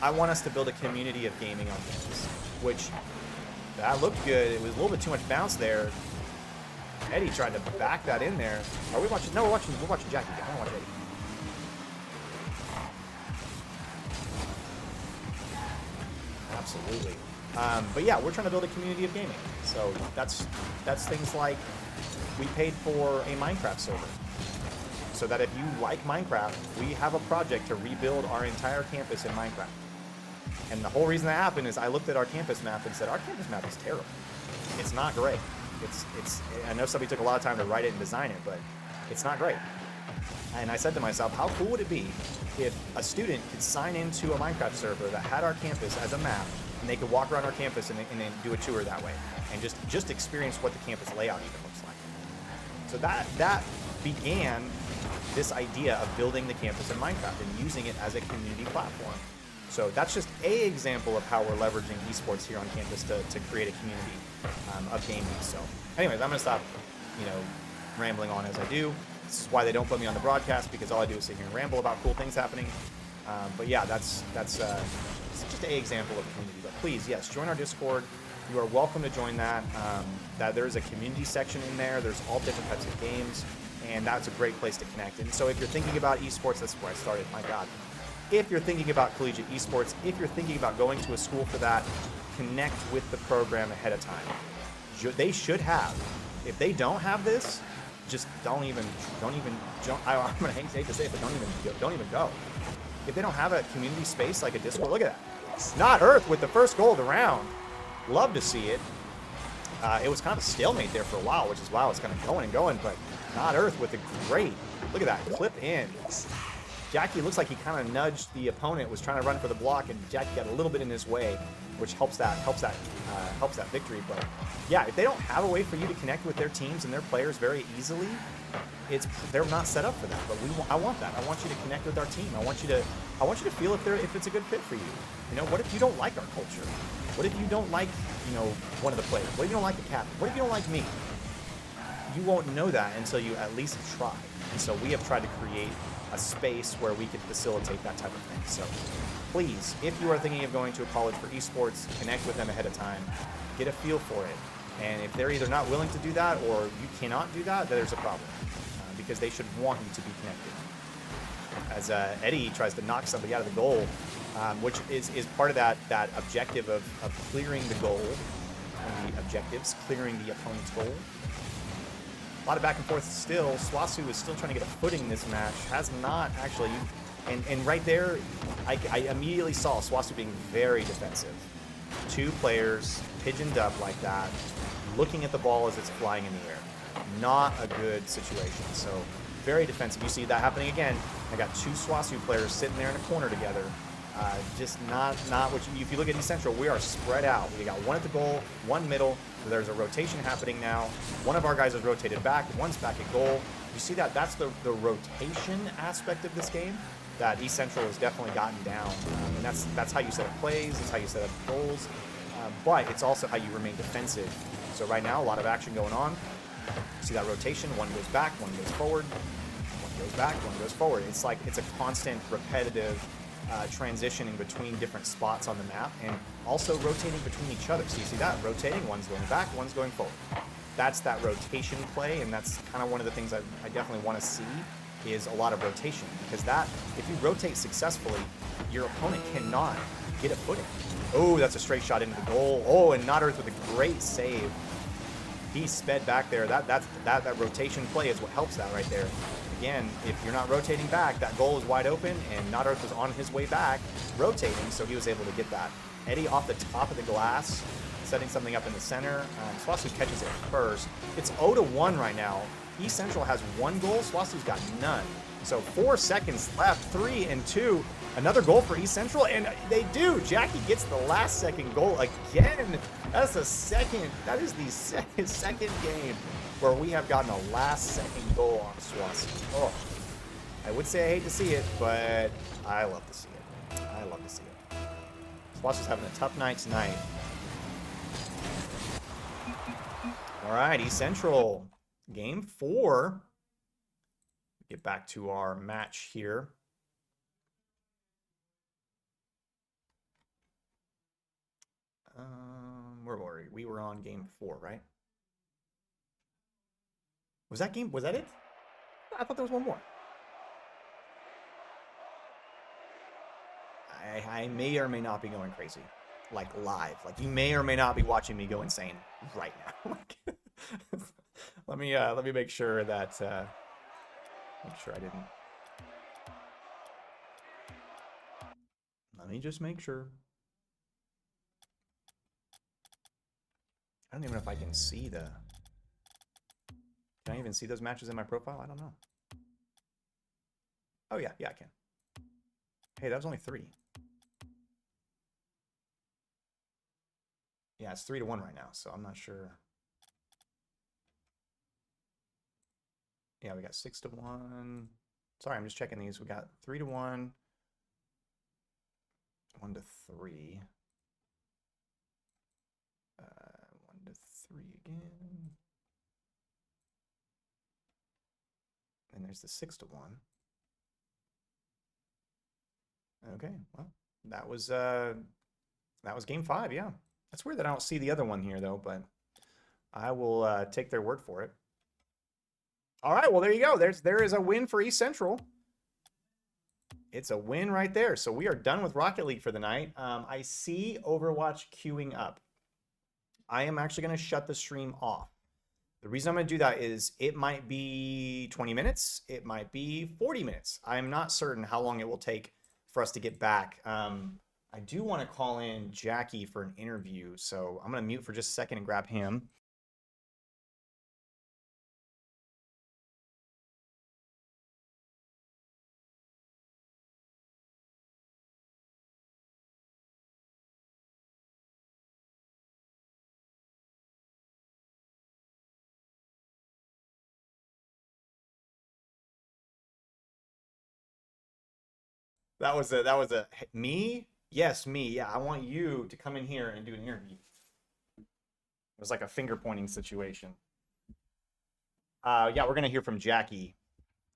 S1: I want us to build a community of gaming on campus, which that looked good. It was a little bit too much bounce there. Eddie tried to back that in there. Are we watching? No, we're watching Jackie. I don't watch Eddie. Absolutely. But yeah, we're trying to build a community of gaming. So that's things like we paid for a Minecraft server, so that if you like Minecraft, we have a project to rebuild our entire campus in Minecraft. And the whole reason that happened is I looked at our campus map and said, our campus map is terrible. It's not great. I know somebody took a lot of time to write it and design it, but it's not great. And I said to myself, how cool would it be if a student could sign into a Minecraft server that had our campus as a map, and they could walk around our campus and then do a tour that way, and just experience what the campus layout even looks like. So that began this idea of building the campus in Minecraft and using it as a community platform. So that's just an example of how we're leveraging esports here on campus to create a community of gaming. So anyways, I'm gonna stop, rambling on as I do. This is why they don't put me on the broadcast, because all I do is sit here and ramble about cool things happening. But yeah, that's just an example of a community. But please, yes, join our Discord. You are welcome to join that. There's a community section in there. There's all different types of games, and that's a great place to connect. And so if you're thinking about esports, that's where I started. My God. If you're thinking about collegiate esports, if you're thinking about going to a school for that, connect with the program ahead of time. They should have. If they don't have this, just don't even jump. I'm gonna hate to say it, but don't even go. If they don't have a community space like a Discord, look at that. Not Earth with the first goal of the round. Love to see it. It was kind of a stalemate there for a while, which is why it's kind of going and going, but Not Earth with a great, look at that, clip in. Jackie looks like he kind of nudged the opponent, was trying to run for the block, and Jackie got a little bit in his way, which helps that victory. But yeah, if they don't have a way for you to connect with their teams and their players very easily, they're not set up for that. But I want that. I want you to connect with our team. I want you to feel if it's a good fit for you. You know, what if you don't like our culture? What if you don't like, one of the players? What if you don't like the captain? What if you don't like me? You won't know that until you at least try. And so we have tried to create a space where we can facilitate that type of thing. So please, if you are thinking of going to a college for esports, connect with them ahead of time, get a feel for it. And if they're either not willing to do that or you cannot do that, then there's a problem, because they should want you to be connected. As Eddie tries to knock somebody out of the goal, which is part of that objective of clearing the goal, and the objectives, clearing the opponent's goal. A lot of back and forth still. SWOSU is still trying to get a footing in this match. Has not actually. And right there, I immediately saw SWOSU being very defensive. Two players pigeoned up like that, looking at the ball as it's flying in the air. Not a good situation. So very defensive. You see that happening again. I got two SWOSU players sitting there in a corner together. Just not what if you look at East Central, we are spread out. We got one at the goal, one middle. So there's a rotation happening now. One of our guys is rotated back, one's back at goal. You see that? That's the rotation aspect of this game that East Central has definitely gotten down. And that's how you set up plays, that's how you set up goals. But it's also how you remain defensive. So right now, a lot of action going on. See that rotation? One goes back, one goes forward, one goes back, one goes forward. It's like it's a constant, repetitive transitioning between different spots on the map, and also rotating between each other. So you see that rotating, one's going back, one's going forward. That's that rotation play, and that's kind of one of the things I definitely want to see is a lot of rotation, because that, if you rotate successfully, your opponent cannot get a footing. Oh, that's a straight shot into the goal. Oh, and Not Earth with a great save. He sped back there. That rotation play is what helps that right there. Again, if you're not rotating back, that goal is wide open, and Not Earth was on his way back, rotating, so he was able to get that. Eddie off the top of the glass, setting something up in the center. SWOSU catches it first. It's 0-1 right now. East Central has one goal, SWOSU's got none. So 4 seconds left, 3 and 2. Another goal for East Central, and they do. Jackie gets the last second goal again. That's the second. That is the second game where we have gotten a last second goal on SWOSU. Oh, I would say I hate to see it, but I love to see it. I love to see it. SWOSU's having a tough night tonight. All right, East Central, game 4. Get back to our match here. Where were we? We were on game 4, right? Was that it? I thought there was one more. I may or may not be going crazy, like live. Like you may or may not be watching me go insane right now. Let me make sure that I didn't. Let me just make sure. I don't even know if I can see the. Can I even see those matches in my profile? I don't know. Oh yeah, I can. Hey, that was only 3. Yeah, it's 3-1 right now, so I'm not sure. Yeah, we got 6-1. Sorry, I'm just checking these. We got 3-1, 1-3, 1-3 again, and there's the 6-1. Okay, well, that was game 5. Yeah, that's weird that I don't see the other one here though, but I will take their word for it. All right, well there you go. There is a win for East Central. It's a win right there. So we are done with Rocket League for the night. I see Overwatch queuing up. I am actually going to shut the stream off. The reason I'm going to do that is it might be 20 minutes. It might be 40 minutes. I'm not certain how long it will take for us to get back. I do want to call in Jackie for an interview. So I'm going to mute for just a second and grab him. That was a me? Yes, me. Yeah, I want you to come in here and do an interview. It was like a finger pointing situation. Yeah, we're gonna hear from Jackie.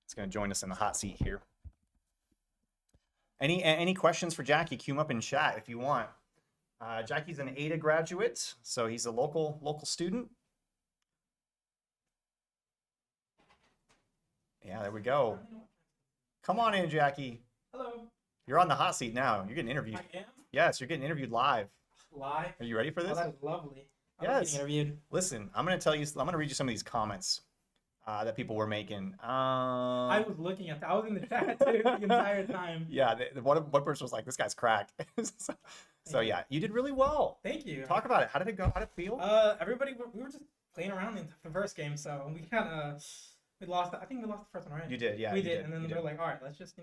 S1: It's gonna join us in the hot seat here. Any questions for Jackie? Queue him up in chat if you want. Jackie's an Ada graduate, so he's a local student. Yeah, there we go. Come on in, Jackie.
S2: Hello.
S1: You're on the hot seat now. You're getting interviewed.
S2: I am?
S1: Yes, you're getting interviewed live.
S2: Live?
S1: Are you ready for this?
S2: Oh, that is lovely. I
S1: Yes.
S2: love getting interviewed.
S1: Listen, I'm gonna read you some of these comments that people were making.
S2: I was looking at that. I was in the chat too the entire time.
S1: Yeah, one person was like, "This guy's cracked." so yeah, you did really well.
S2: Thank you.
S1: Talk about it. How did it go? How did it feel?
S2: Everybody, we were just playing around in the first game, so we lost. I think we lost the first one, right?
S1: You did, yeah.
S2: We did, and then we were like, all right, let's just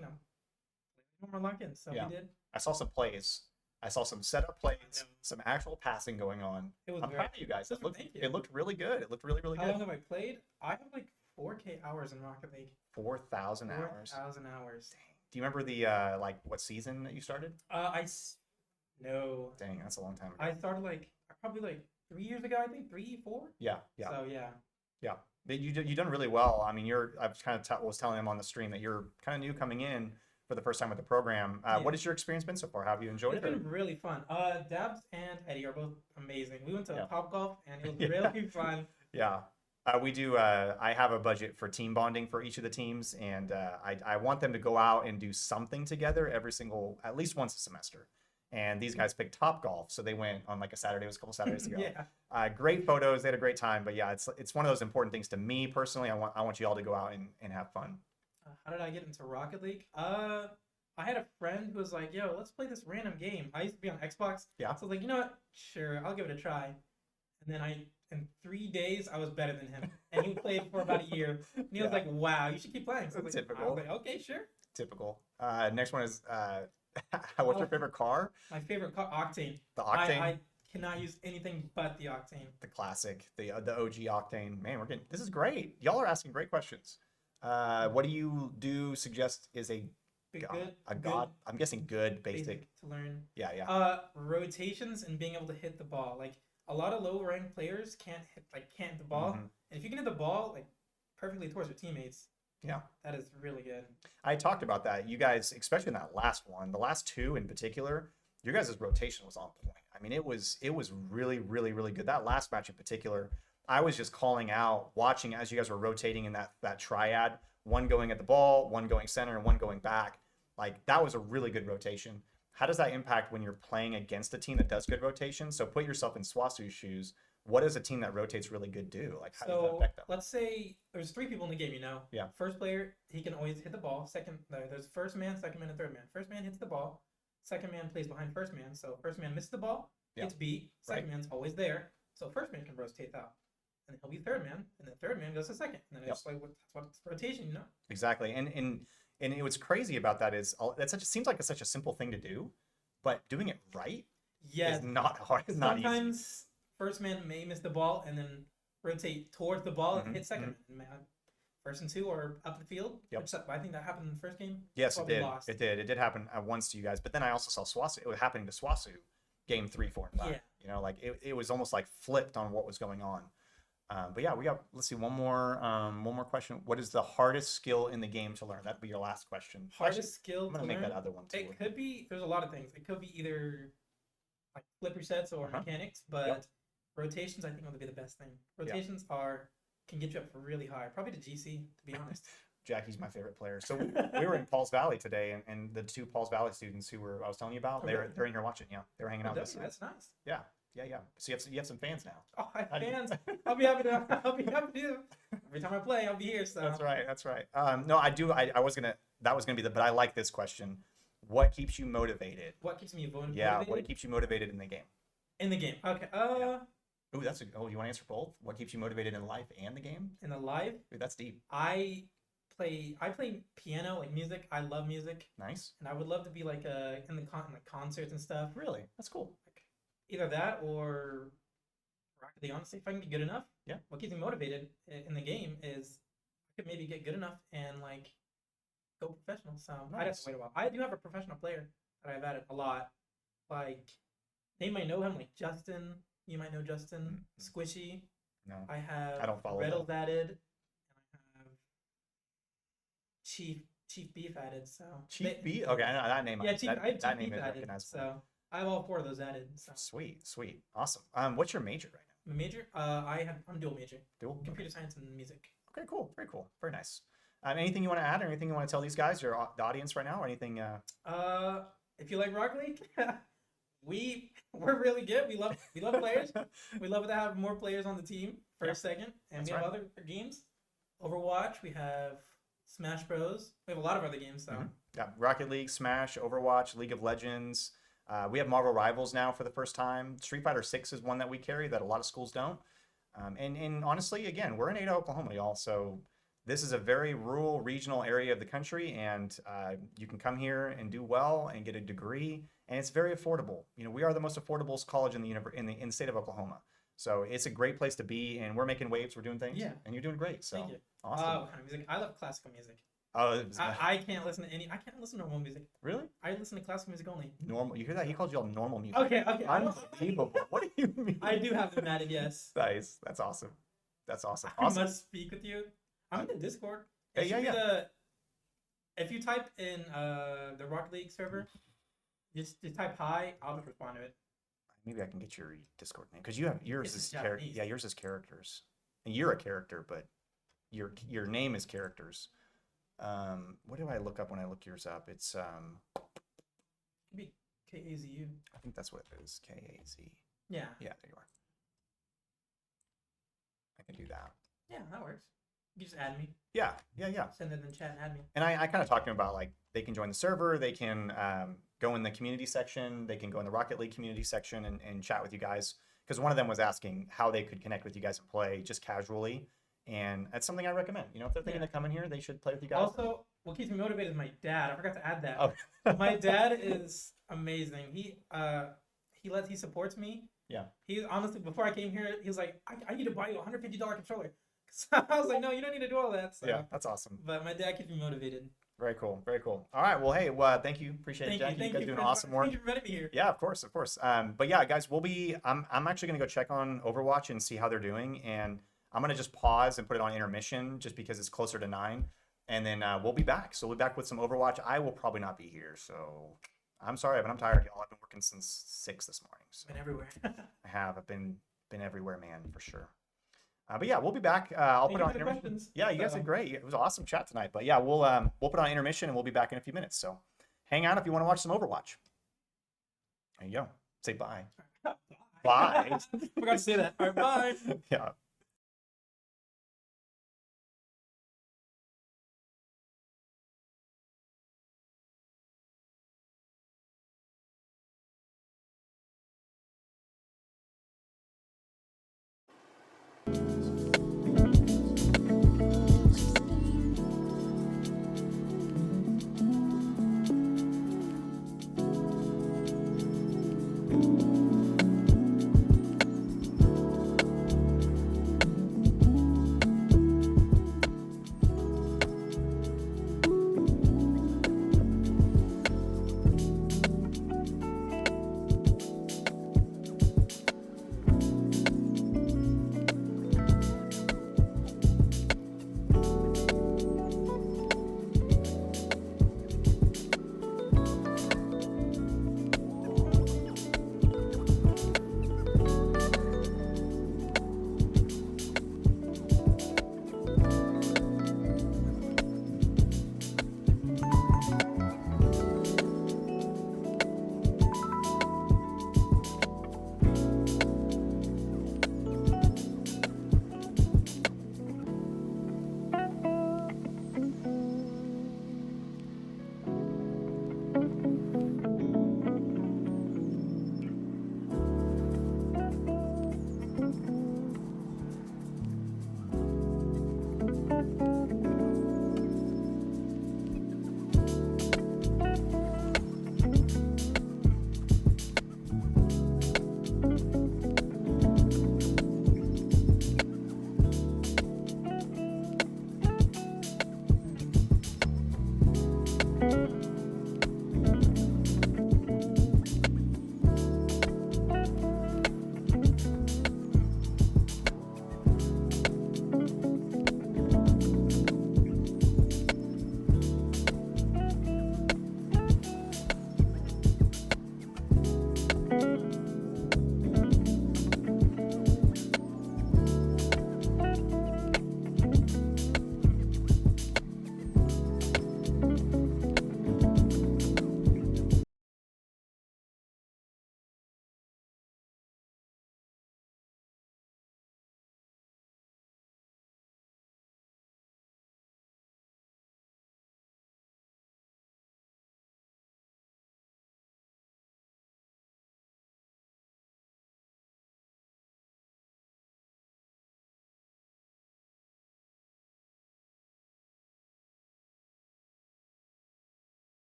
S2: one more lock in. So
S1: Yeah.
S2: we did.
S1: I saw some plays. I saw some setup plays, some actual passing going on.
S2: It was
S1: I'm
S2: great.
S1: proud of you guys.
S2: Thank you.
S1: It looked really good. It looked really, really
S2: How
S1: good.
S2: long have I played? I have like 4K hours in Rocket League.
S1: 4,000 hours.
S2: 4,000 hours.
S1: Do you remember the like what season that you started?
S2: No.
S1: Dang, that's a long time ago.
S2: I started probably like 3 years ago. I think 3, 4.
S1: Yeah.
S2: So yeah.
S1: Yeah, you done really well. I mean, I was kind of was telling him on the stream that you're kind of new coming in for the first time with the program. What has your experience been so far? Have you enjoyed it?
S2: It's been really fun. Dabs and Eddie are both amazing. We went to Top Golf and it was
S1: Yeah.
S2: really fun.
S1: Yeah. We do. I have a budget for team bonding for each of the teams, and I want them to go out and do something together at least once a semester. And these guys picked Top Golf, so they went on like a Saturday. It was a couple Saturdays ago.
S2: Yeah.
S1: Great photos. They had a great time. But yeah, it's one of those important things to me personally. I want you all to go out and have fun.
S2: How did I get into Rocket League? I had a friend who was like, "Yo, let's play this random game." I used to be on Xbox.
S1: Yeah.
S2: So I was like, you know what? Sure, I'll give it a try. And then in 3 days, I was better than him. And he played for about a year. And he was like, "Wow, you should keep playing." So I was
S1: Typical.
S2: like, "Okay, sure."
S1: Typical. Next one is what's your favorite car?
S2: My favorite car, Octane.
S1: The Octane.
S2: I cannot use anything but the Octane.
S1: The classic, the OG Octane. Man, this is great. Y'all are asking great questions. What do you suggest is a god? I'm guessing good, basic
S2: to learn.
S1: Yeah.
S2: Rotations and being able to hit the ball. Like a lot of low ranked players can't hit the ball.
S1: Mhm.
S2: And if you can hit the ball perfectly towards your teammates,
S1: Yeah.
S2: that is really good.
S1: I talked about that. You guys, especially in that last one, the last two in particular, your guys' rotation was on point. I mean, it was really, really, really good. That last match in particular, I was just calling out, watching as you guys were rotating in that triad, one going at the ball, one going center, and one going back. Like that was a really good rotation. How does that impact when you're playing against a team that does good rotation? So put yourself in SWOSU's shoes. What does a team that rotates really good do? Like how does that affect them?
S2: Let's say there's 3 people in the game,
S1: Yeah.
S2: First player, he can always hit the ball. There's first man, second man, and third man. First man hits the ball. Second man plays behind first man. So first man misses the ball, hits B. Second man's always there. So first man can rotate out. And then he'll be third man. And then third man goes to second. And then it's that's what it's rotation,
S1: Exactly. And what's crazy about that is seems like such a simple thing to do, but doing it right is not hard. It's not easy.
S2: Sometimes first man may miss the ball and then rotate towards the ball and hit second man. First and 2 are up the field.
S1: Yep.
S2: I think that happened in the first game.
S1: Yes, it did. Lost. It did happen once to you guys. But then I also saw SWOSU. It was happening to SWOSU game 3, 4, and 5.
S2: Yeah.
S1: It was almost like flipped on what was going on. But yeah, let's see, one more question. What is the hardest skill in the game to learn? That'd be your last question. Actually,
S2: Hardest skill
S1: I'm
S2: to
S1: gonna make
S2: learn.
S1: that other one too.
S2: It could be. There's a lot of things. It could be either like flip resets or
S1: Uh-huh.
S2: mechanics,
S1: Yep.
S2: but rotations I think will be the best thing.
S1: Yeah.
S2: Rotations are can get you up really high, probably to GC to be honest.
S1: Jackie's my favorite player. So we were in Paul's Valley today, and the two Paul's Valley students who I was telling you about,
S2: Oh, really?
S1: they're in here watching. Yeah, they were hanging out with us.
S2: That's nice.
S1: Yeah, yeah. So you have some fans now.
S2: Oh, I
S1: How
S2: have
S1: do you-
S2: fans. I'll be happy to. I'll be happy to. Every time I play, I'll be here. So
S1: That's right. That's right. No, I do. I was gonna. That was gonna be but I like this question. What keeps you motivated?
S2: What keeps me motivated?
S1: Yeah. What keeps you motivated in the game?
S2: In the game. Okay.
S1: Yeah. Ooh, you want to answer both? What keeps you motivated in life and the game?
S2: In the live,
S1: Ooh, that's deep.
S2: I play piano, like music. I love music,
S1: Nice.
S2: and I would love to be like in the like concerts and stuff.
S1: Really? That's cool.
S2: Like either that or Rocket League. Honestly, if I can get good enough,
S1: Yeah.
S2: What keeps me motivated in the game is I could maybe get good enough and like go professional. So I'd have
S1: Nice.
S2: to wait a while. I do have a professional player that I've added a lot. Like they might know him, like Justin. You might know Justin. Squishy.
S1: No.
S2: I have
S1: I don't follow
S2: Riddles added. And I have Chief Beef added. So
S1: Chief B. Okay, I know that name.
S2: Yeah, Chief. I have
S1: that
S2: Chief
S1: name
S2: Beef
S1: is
S2: added.
S1: recognizable.
S2: So I have all 4 of those added. So
S1: Sweet, sweet, awesome. What's your major right now?
S2: my major, I'm dual major.
S1: Dual.
S2: Computer science and music.
S1: Okay, cool, very cool, very nice. Anything you want to add, or anything you want to tell these guys, or the audience right now, or anything?
S2: If you like Rocket League, we're really good. We love players. We love to have more players on the team first, second, and
S1: That's
S2: we have
S1: right.
S2: other games. Overwatch. We have Smash Bros. We have a lot of other games. So
S1: Yeah, Rocket League, Smash, Overwatch, League of Legends. We have Marvel Rivals now for the first time. Street Fighter 6 is one that we carry that a lot of schools don't. And honestly, again, we're in Ada, Oklahoma, y'all. So this is a very rural, regional area of the country, and you can come here and do well and get a degree, and it's very affordable. You know, we are the most affordable college in the state of Oklahoma. So it's a great place to be, and we're making waves. We're doing things,
S2: Yeah.
S1: and you're doing great. So
S2: thank you.
S1: awesome.
S2: What kind of music? I love classical music.
S1: Oh,
S2: I can't listen to I can't listen to normal music.
S1: really?
S2: I listen to classical music only.
S1: Normal? You hear that? He called you all normal music.
S2: Okay.
S1: Unbelievable. What do you mean?
S2: I do have them added. Yes.
S1: Nice. That's awesome. That's awesome.
S2: I
S1: Awesome.
S2: must speak with you. I'm in the Discord.
S1: Yeah,
S2: It should
S1: yeah,
S2: be if you type in the Rocket League server, just type hi, I'll just respond to it.
S1: Maybe I can get your Discord name because yours
S2: It's
S1: is
S2: in Japanese.
S1: yeah, yours is characters. And you're a character, but your name is characters. What do I look up when I look yours up? It's
S2: It'd be KAZU.
S1: I think that's what it is. KAZ.
S2: Yeah.
S1: Yeah, there you are. I can do that.
S2: Yeah, that works. You just add me.
S1: Yeah, yeah, yeah.
S2: Send it in the chat and add me.
S1: And I kind of talked to him about like they can join the server, they can go in the community section, they can go in the Rocket League community section and chat with you guys. Because one of them was asking how they could connect with you guys and play just casually. And that's something I recommend. You know, if they're thinking
S2: Yeah.
S1: to come in here, they should play with you guys.
S2: Also, what keeps me motivated is my dad. I forgot to add that.
S1: Oh.
S2: My dad is amazing. He supports me.
S1: Yeah.
S2: He honestly, before I came here, he was like, I need to buy you a $150 controller. So I was like, no, you don't need to do all that. So.
S1: Yeah, that's awesome.
S2: But my dad keeps me motivated.
S1: Very cool. Very cool. All right. Well, hey, thank you. Appreciate it, Jackie. You guys doing awesome work.
S2: Thank you for letting me here.
S1: Yeah, of course, of course. But yeah, guys, I'm actually gonna go check on Overwatch and see how they're doing, and I'm gonna just pause and put it on intermission just because it's closer to 9, and then we'll be back. So we'll be back with some Overwatch. I will probably not be here, so I'm sorry, but I'm tired, y'all. I've been working since 6 this morning. So
S2: Been everywhere.
S1: I have. I've been everywhere, man, for sure. But yeah, we'll be back. I'll put it on intermission.
S2: Questions.
S1: Yeah, you guys did great. It was an awesome chat tonight. But yeah, we'll put it on intermission and we'll be back in a few minutes. So hang out if you want to watch some Overwatch. There you go. Say bye. Bye.
S2: Forgot to say that. All right, bye.
S1: Yeah.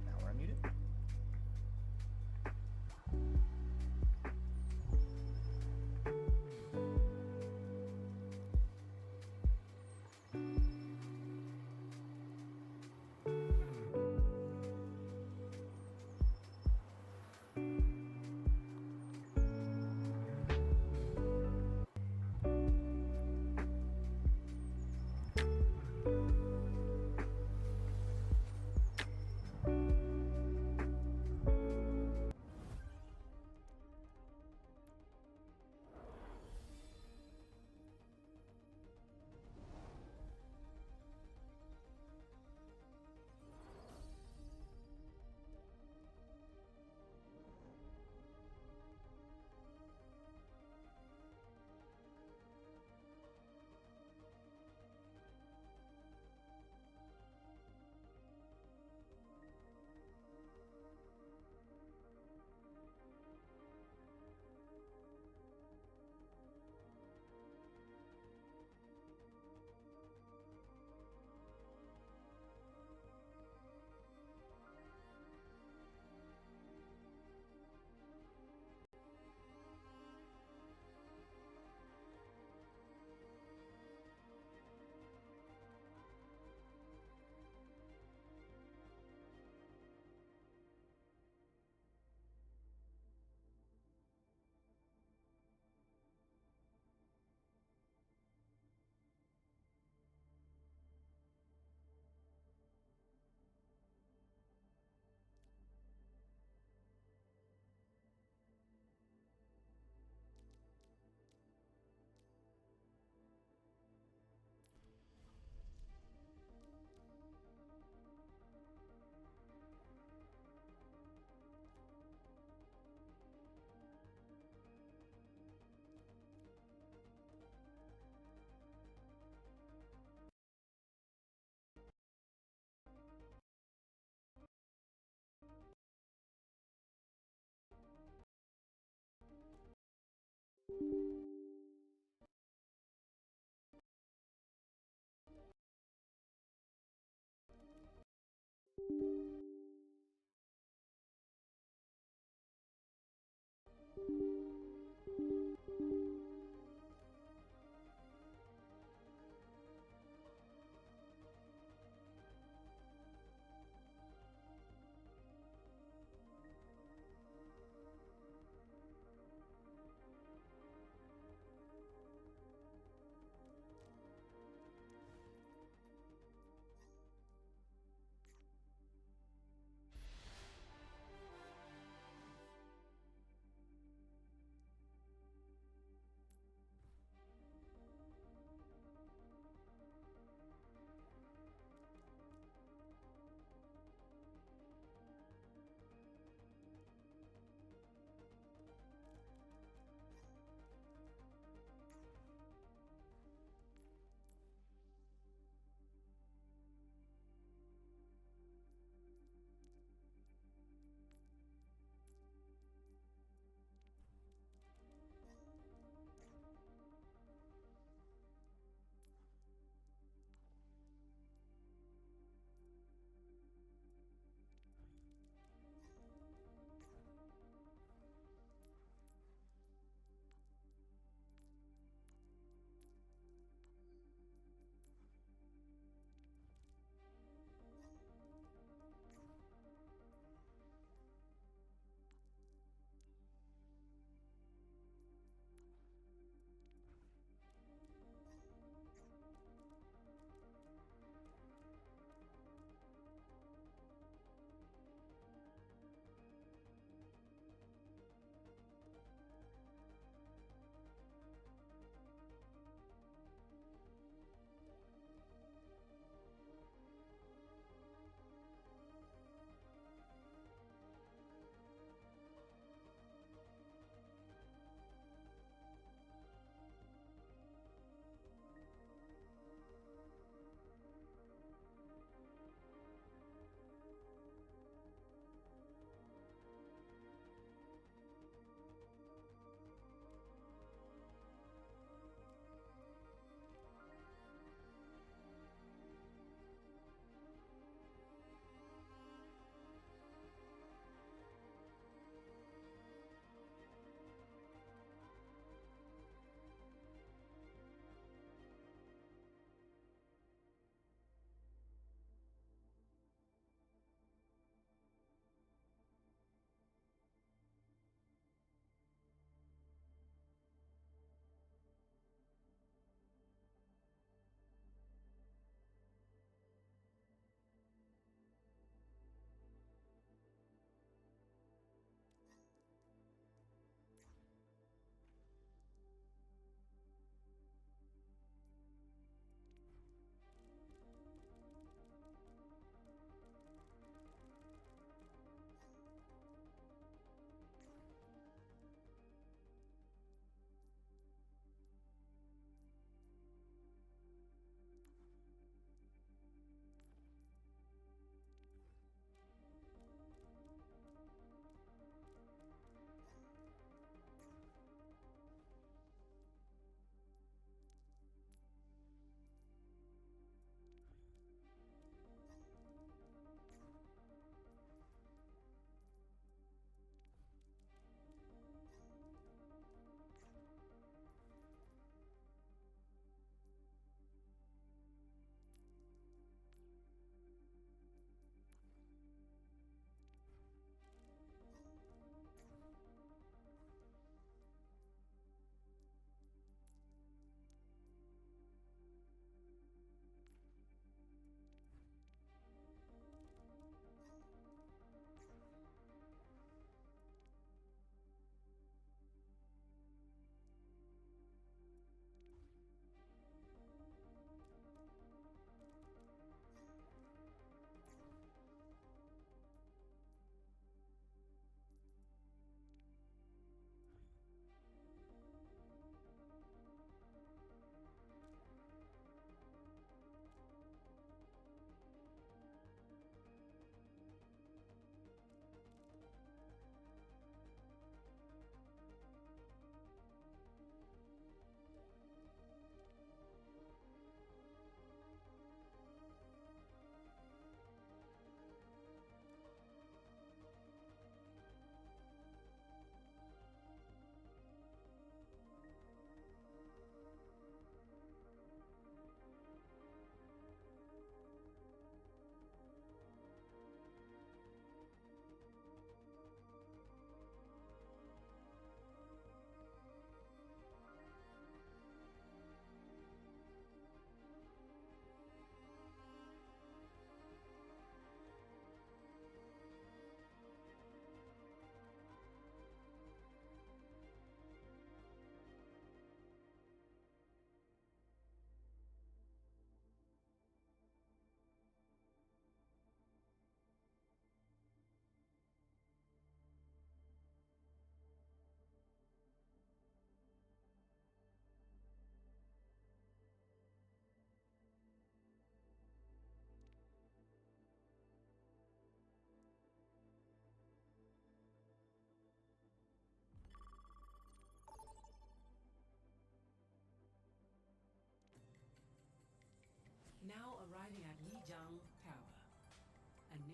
S1: Now we're unmuted.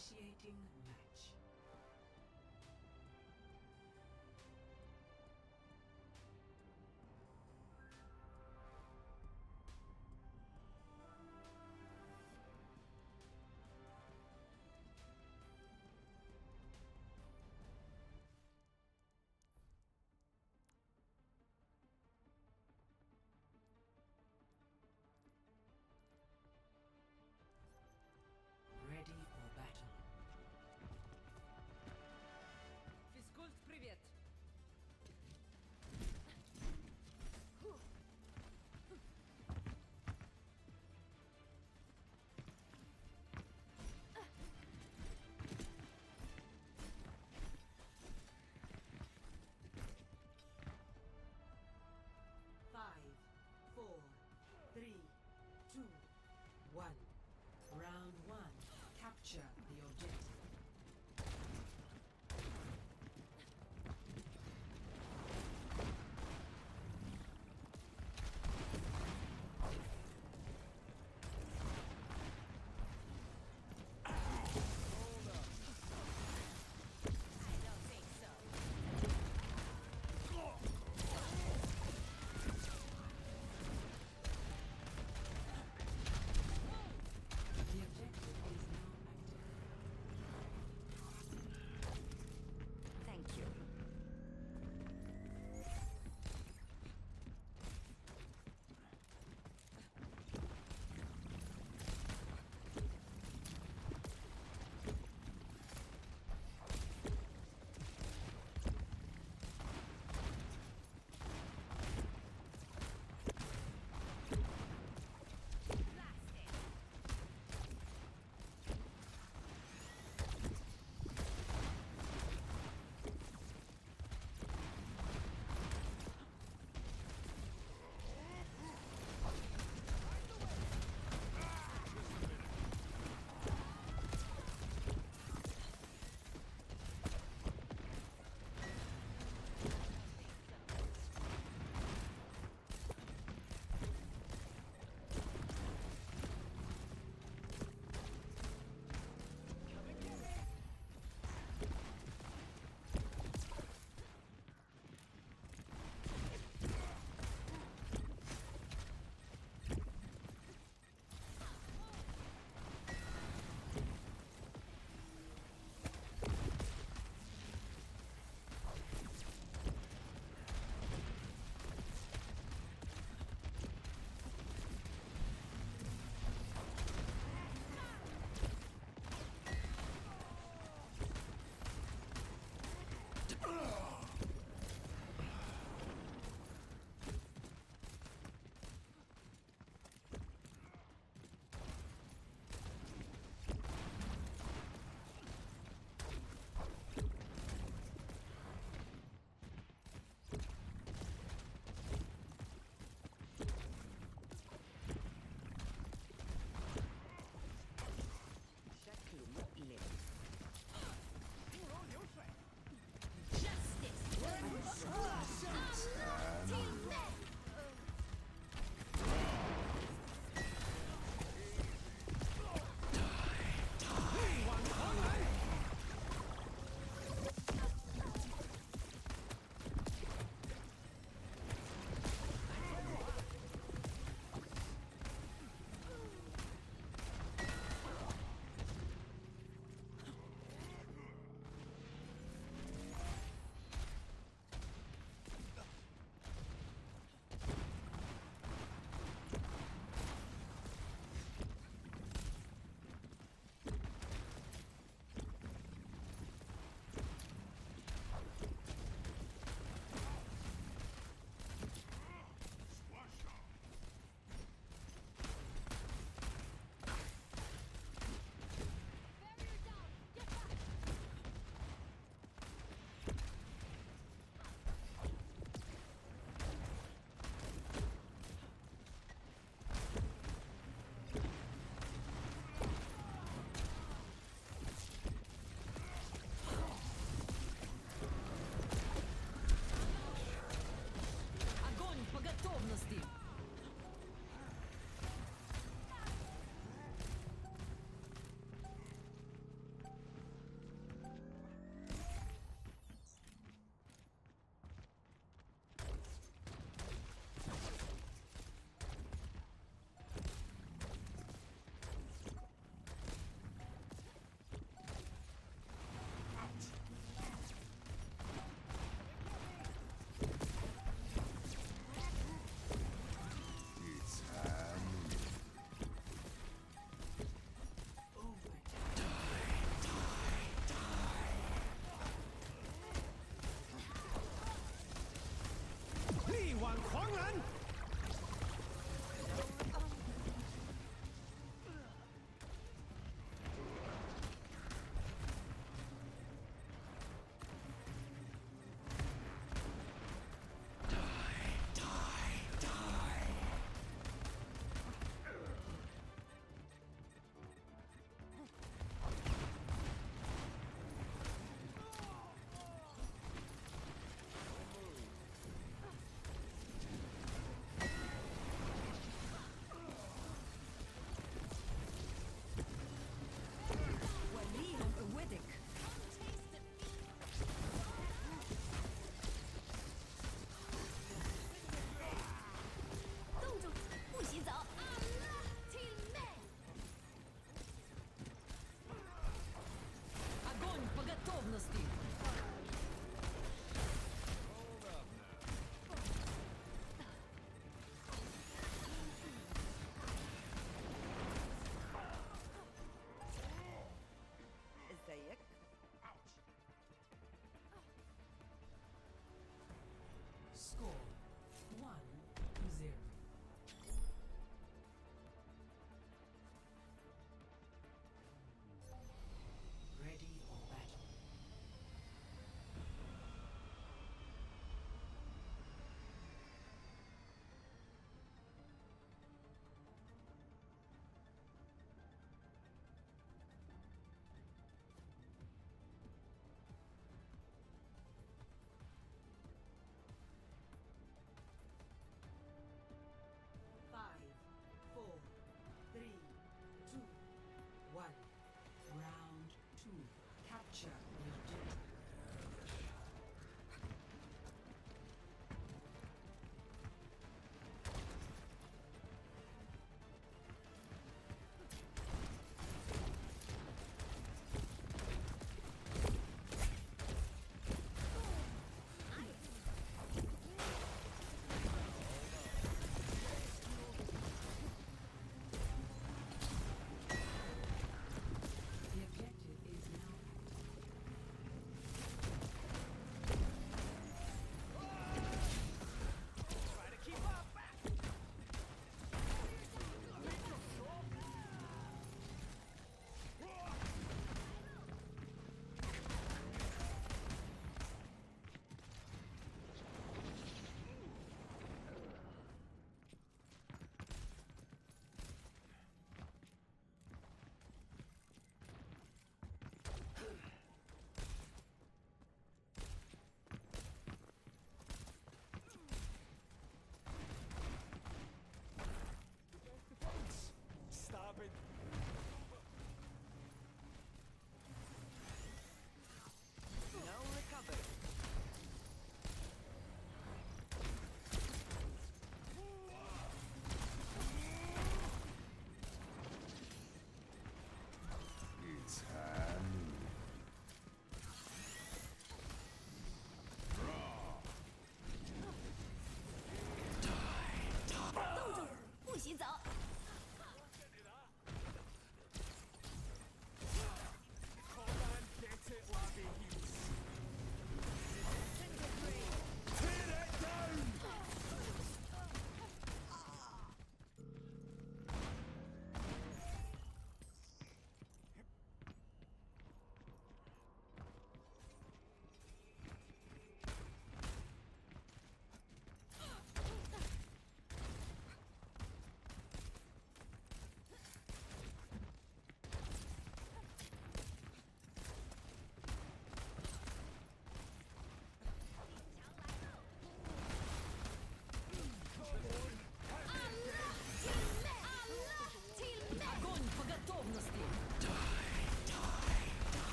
S3: Initiating match. Ready for battle. Физкульт, привет! Five, four, three, two, one. Round one. Capture the objective. The objective is now active.
S4: Thank you. Just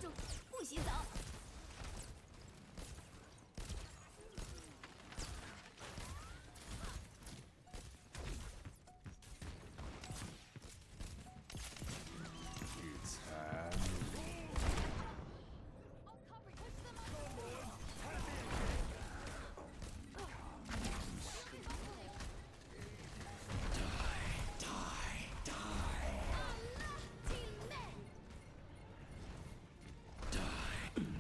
S4: 住，不许走！
S3: Your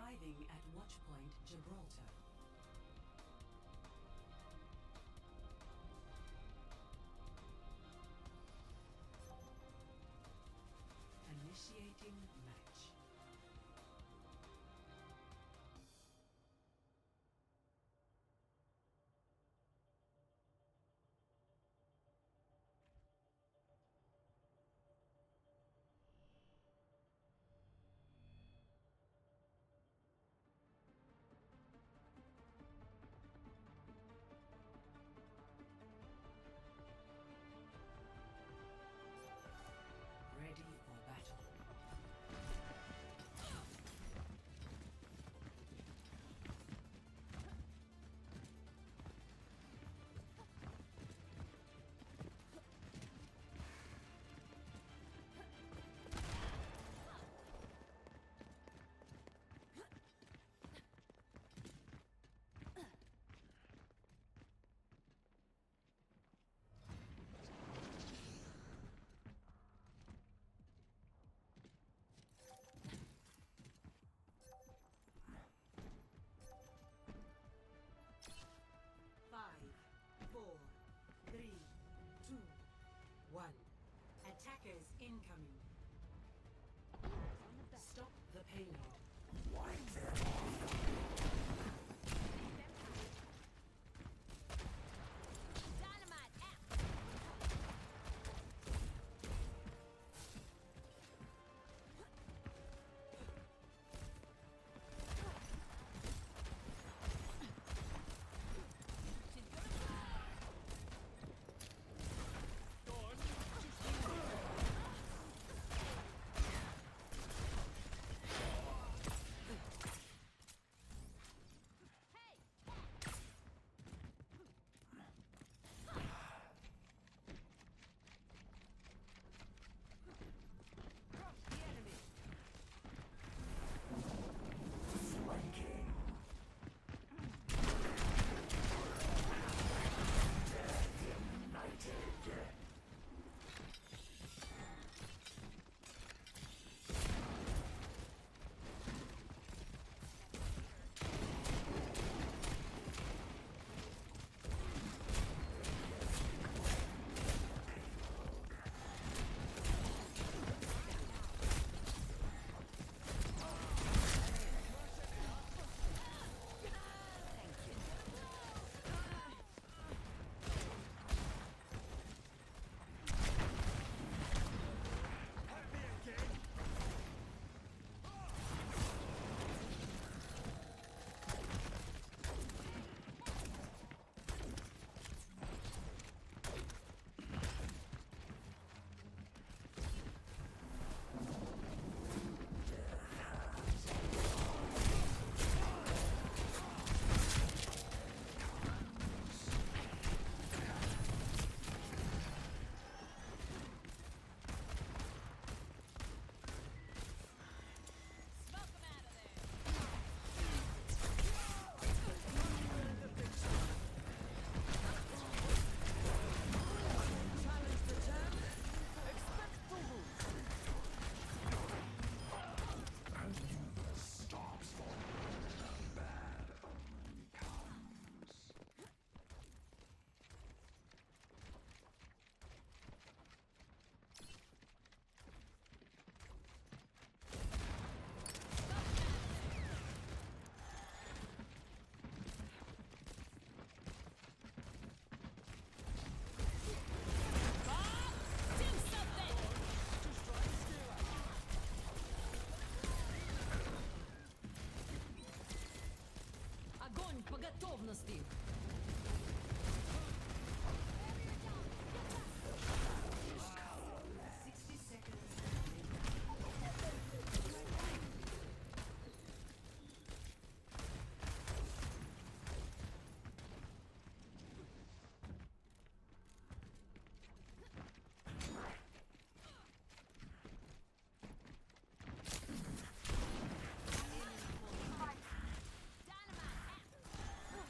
S3: Arriving at Watchpoint Gibraltar. Initiating match. Ready for battle. Five, four, three, two, one. Attackers incoming. Stop the payload.
S4: Dynamite out. She's gonna Hey! The enemy. Smoke 'em out of there. Bob, do something.
S3: Огонь по готовности! 60 seconds.
S4: Dynamite out.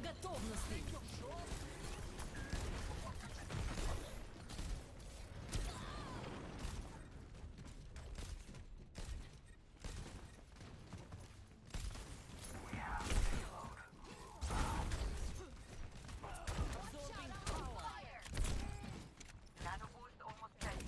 S3: готовности. Absorbing power.
S5: Nano boost almost ready.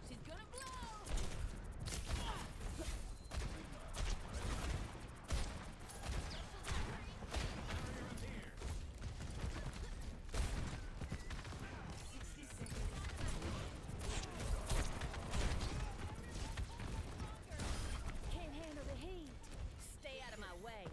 S4: She's gonna blow. Can't handle the heat. Stay out of my way.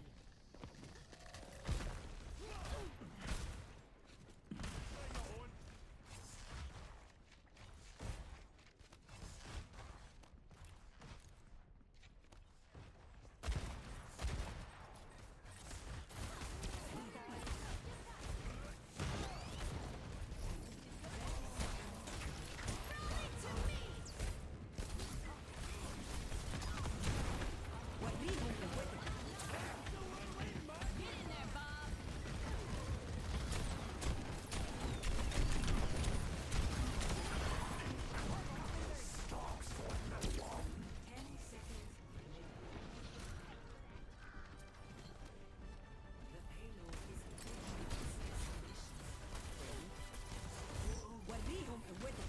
S4: Get in there, Bob.
S3: وريهم قوتك.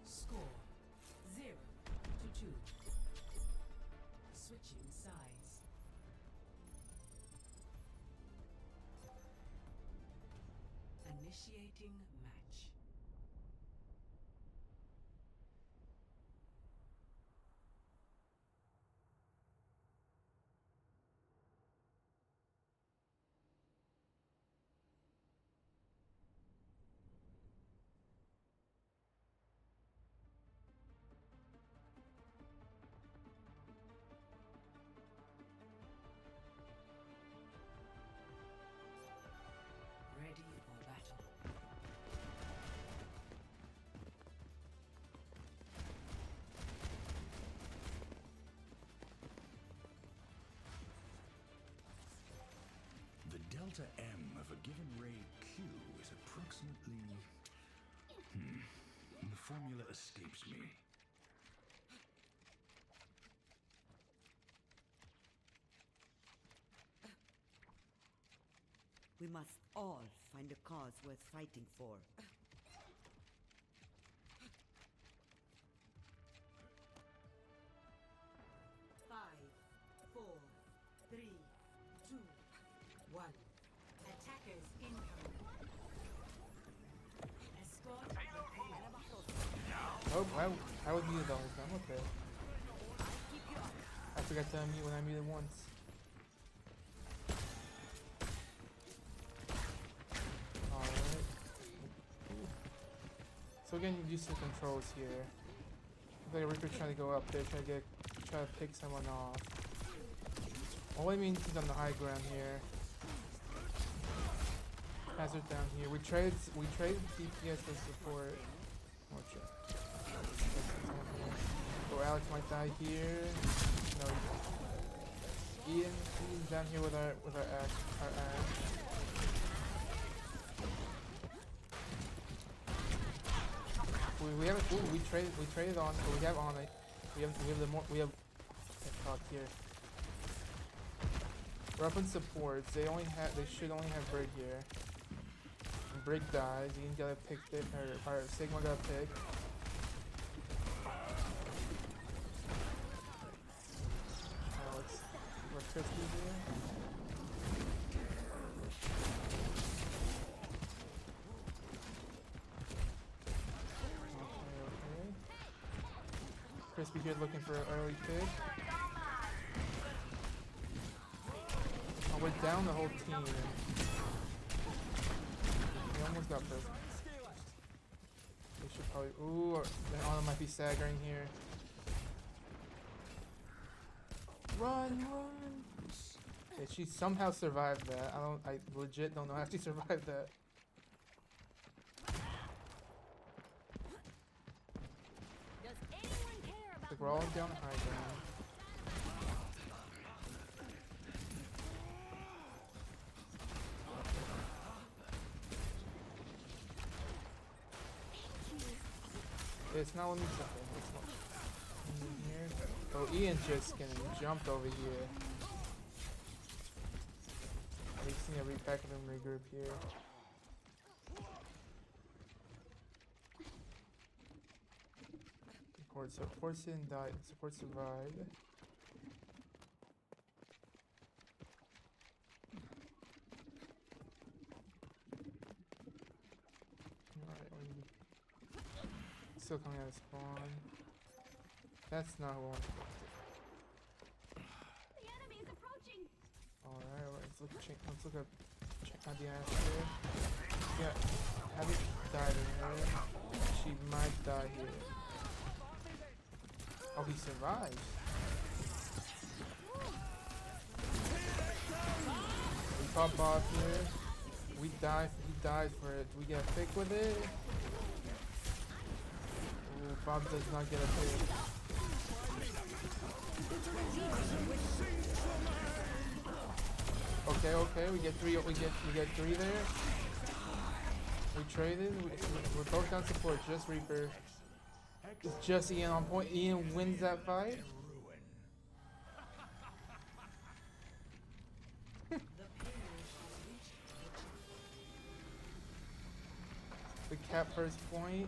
S6: Score 0-2. Switching sides. Initiating match. Ready for battle.
S7: The delta M of a given ray Q is approximately... The formula escapes me.
S8: We must all find a cause worth fighting for.
S3: Five, four, three, two, one. Attackers incoming. Escort the payload.
S9: Oh, I would mute the whole time. Okay. I forgot to unmute when I muted once. Alright. So again, you use the controls here. Like Reaper's trying to go up there, try to pick someone off. All I mean he's on the high ground here. Hazard down here. We traded DPS for support. Watch it. So Alex might die here. No, Ian's down here with our axe. we have it. Ooh, we traded on. Oh, we have on it. We have the more. We have. Talk here. Weapon supports. They should only have Brig here. And Brig dies. Ian got a pick it, or Sigma got a pick. Let's see what Crispy here. Okay. Crispy here looking for an early pick. Oh, we're down the whole team. We almost got first. They should probably. Ooh, the Ana might be staggering here. Run! Yeah, she somehow survived that. I legit don't know how she survived that.
S4: Does anyone care about
S9: Like we're all down high ground. It's not let me jump in. It's not in here. Oh, Ian's just getting jumped over here. We've seen a repack of him regroup here. Support didn't die. Support survived. Alright, still coming out of spawn. That's not who I wanted.
S4: the enemy is approaching?
S9: Alright, let's look up the ass here. Yeah, have it died in here. She might die here. Oh, he survives. We pop off here. He died for it. We get a pick with it. Ooh, Bob does not get a pick. Okay, we get three. We get three there. We traded. We're both on support. Just Reaper. It's just Ian on point. Ian wins that fight. The cap first point.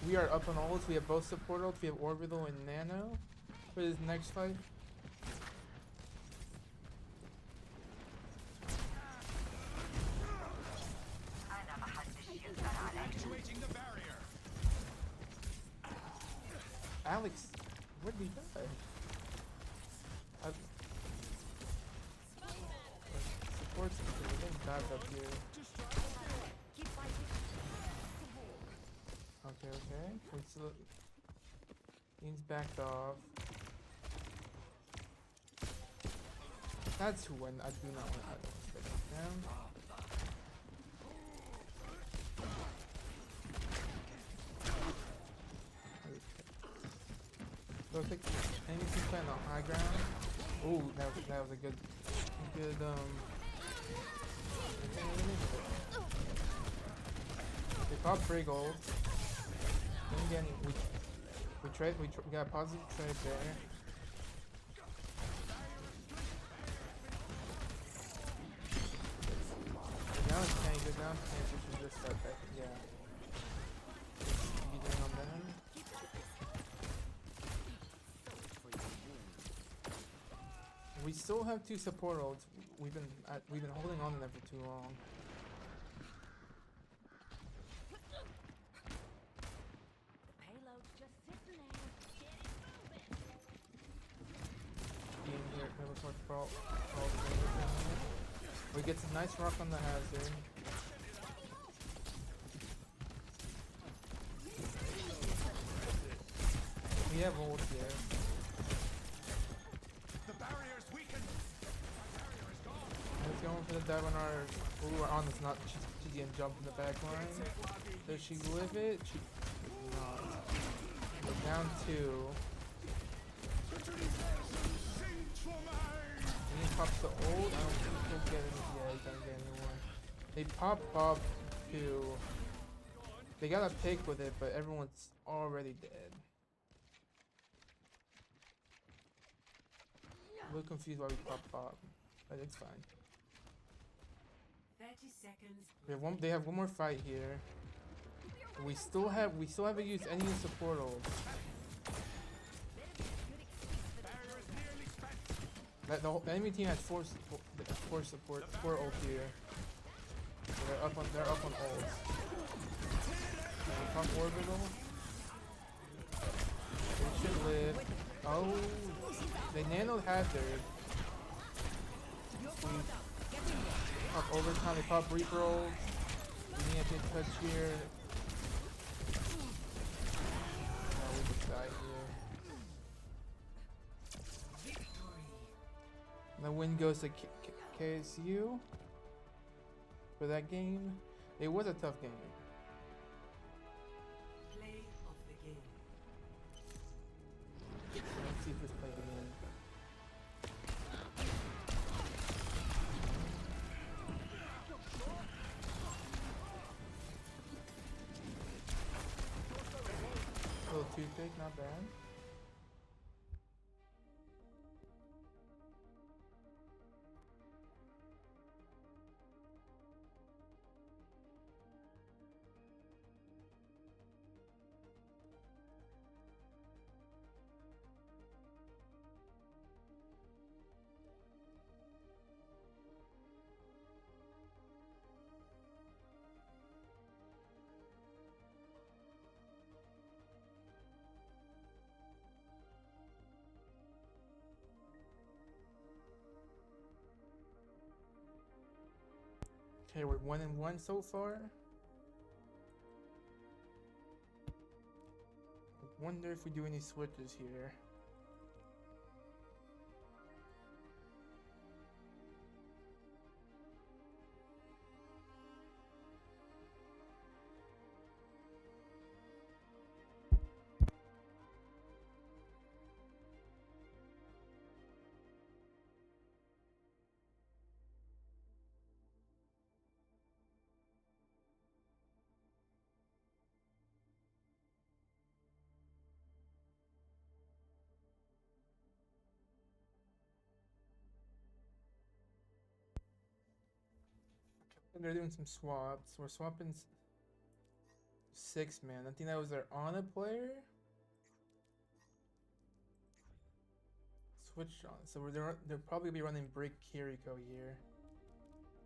S9: We are up on ults. We have both support ults. We have Orbital and Nano for this next fight. Alex, where did he die? Support's we're getting back up here.
S4: Keep fighting.
S9: Okay. We still. Ian's backed off. That's when I do not want. I don't want to stay down. So I think anything playing on high ground. Ooh, that was a good They popped free gold. Didn't get any. We got a positive trade there. Now it's tank. Now it's tank. We should just start back. Yeah. You doing on them? We still have two support ults. We've been holding on to them for too long.
S4: Payload's just sitting there. Get it moving.
S9: Ian here, never sort of brawl. We get some nice rock on the hazard. We have ult here. Let's go for the dive on our. Ooh, our Ana's not. She's getting jumped in the back line. Does she live it? She does not. We're down 2. He pops the ult. I don't think he'll get any. Yeah, he doesn't get anyone. They pop Bob 2. They got a pick with it, but everyone's already dead. A little confused why we pop, but it's fine.
S6: 30 seconds.
S9: They have one more fight here. We still haven't used any support ults. The whole enemy team has four ults here. So they're up on ults. Pop orbital. They should live. Oh, they nanoed hazard. Pop overtime. They pop Reaper ult. We need a big touch here. Oh, we just died here. The win goes to KSU for that game. It was a tough game.
S6: Play of the game.
S9: Let's see if this play again. Little toothpick, not bad. Okay, we're 1-1 so far. I wonder if we do any switches here. They're doing some swaps. We're swapping 6-man. I think that was their Ana player. Switched on. So they're probably gonna be running Break Kiriko here.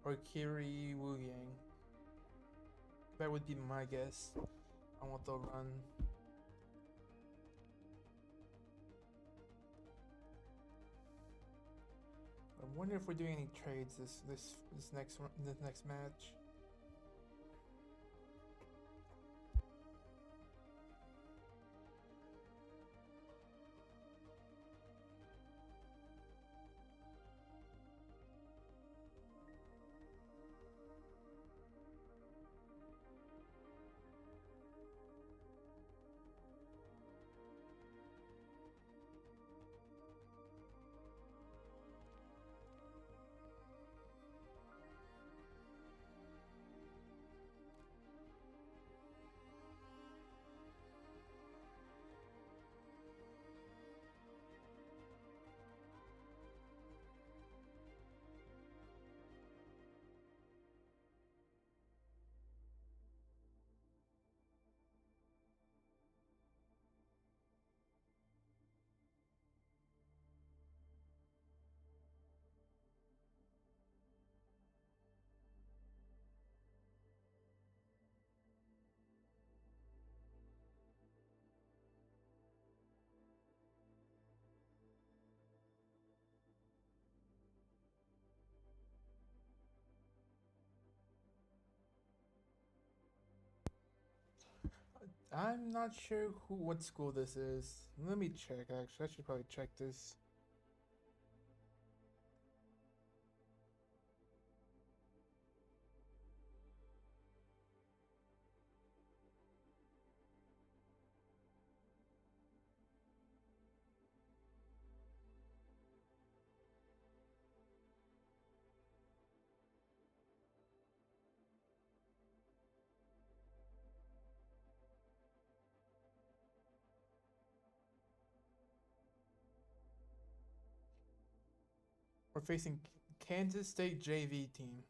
S9: Or Kiri Wu Yang. That would be my guess on what they'll run. I wonder if we're doing any trades this next match. I'm not sure what school this is. Let me check actually. I should probably check this. We're facing Kansas State JV team.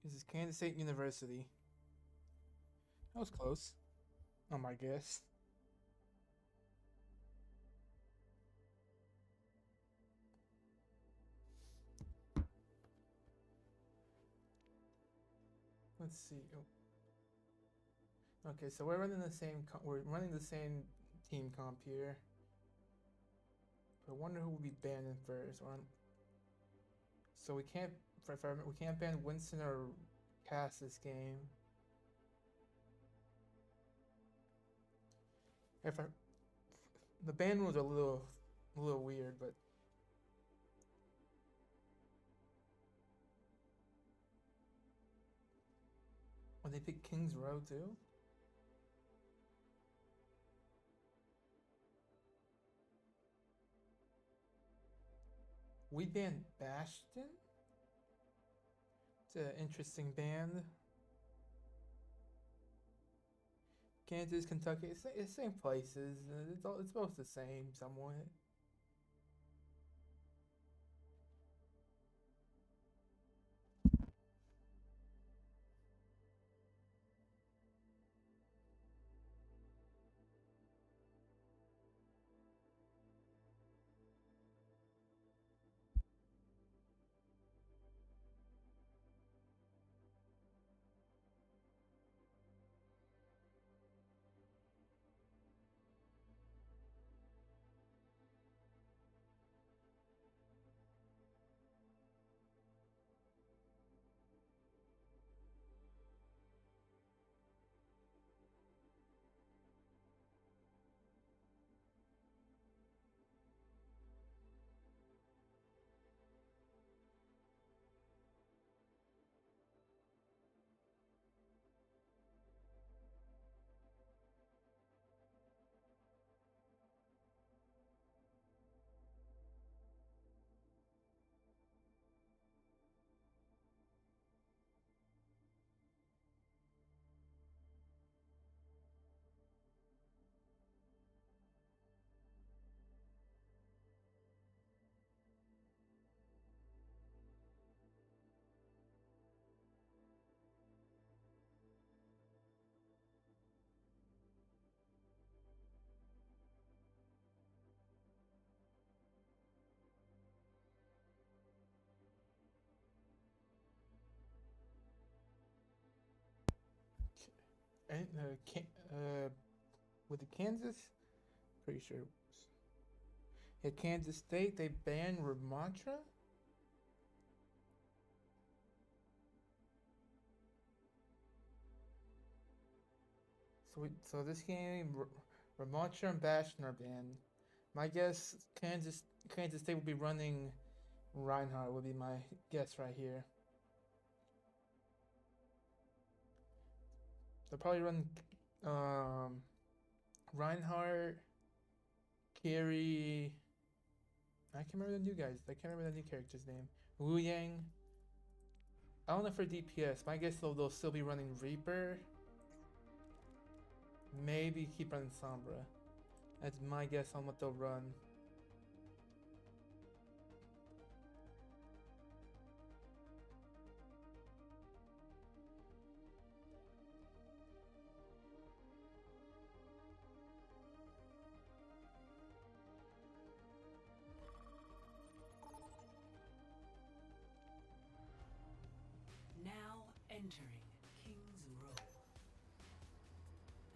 S9: This is Kansas State University. That was close. My guess. Let's see. Okay, so we're running the same. We're running the same team comp here. I wonder who will be banned first. So we can't. We can't ban Winston or Cass this game. The ban rules are a little weird, but. When they pick King's Row too? We banned Bastion? It's an interesting band. Kansas, Kentucky, it's the same places. It's both the same somewhat. And with the Kansas, pretty sure. At Kansas State, they banned Ramontra. So this game, Ramontra and Bastion are banned. My guess, Kansas State will be running Reinhardt. Would be my guess right here. They'll probably run Reinhardt, Carey. I can't remember the new guys. I can't remember the new character's name. Wu Yang. I don't know for DPS. My guess they'll still be running Reaper. Maybe keep running Sombra. That's my guess on what they'll run.
S6: Now entering King's Row.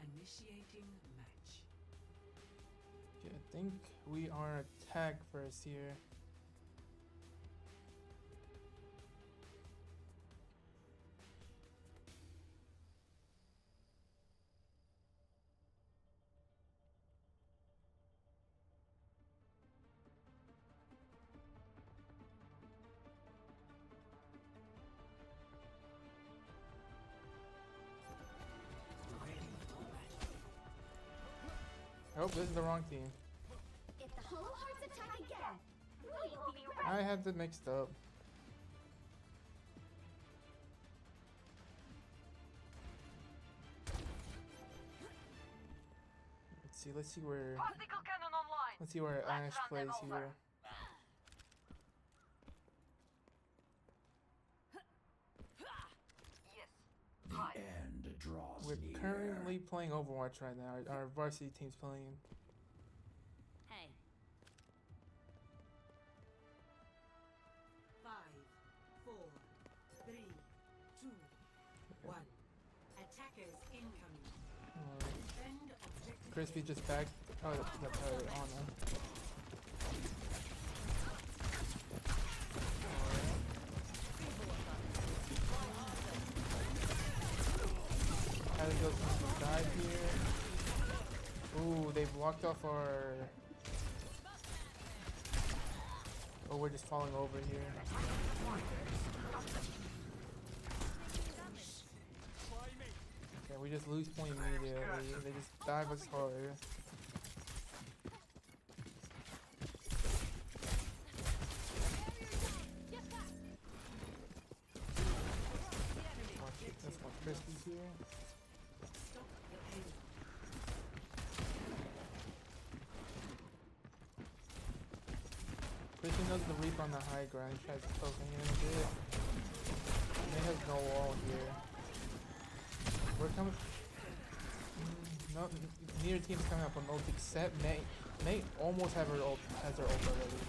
S6: Initiating match.
S9: Okay, I think we are attack first here. Oh, this is the wrong team.
S4: If the Hollow Hearts attack again, we will be ready.
S9: I had it mixed up. Let's see where
S5: Particle cannon online.
S9: Ash
S5: Let's run
S9: plays
S5: them over.
S9: here.
S7: draws
S9: We're
S7: near.
S9: currently playing Overwatch right now. Our varsity team's playing.
S4: Hey,
S3: 5, 4, 3, 2, 1. Attackers incoming.
S6: Defend objective.
S9: Crispy just back. Oh, that's already on him. How to go to the side here. Ooh, they blocked off our. Oh, we're just falling over here. Okay, we just lose point immediately. They just dive us hard. Let's watch Crispy here.
S6: Stop the payload.
S9: Crispy knows the Reaper on the high ground. He tries poking in a bit. May has no wall here. We're coming. No, neither team's coming up on ult except May. May almost has her ult already.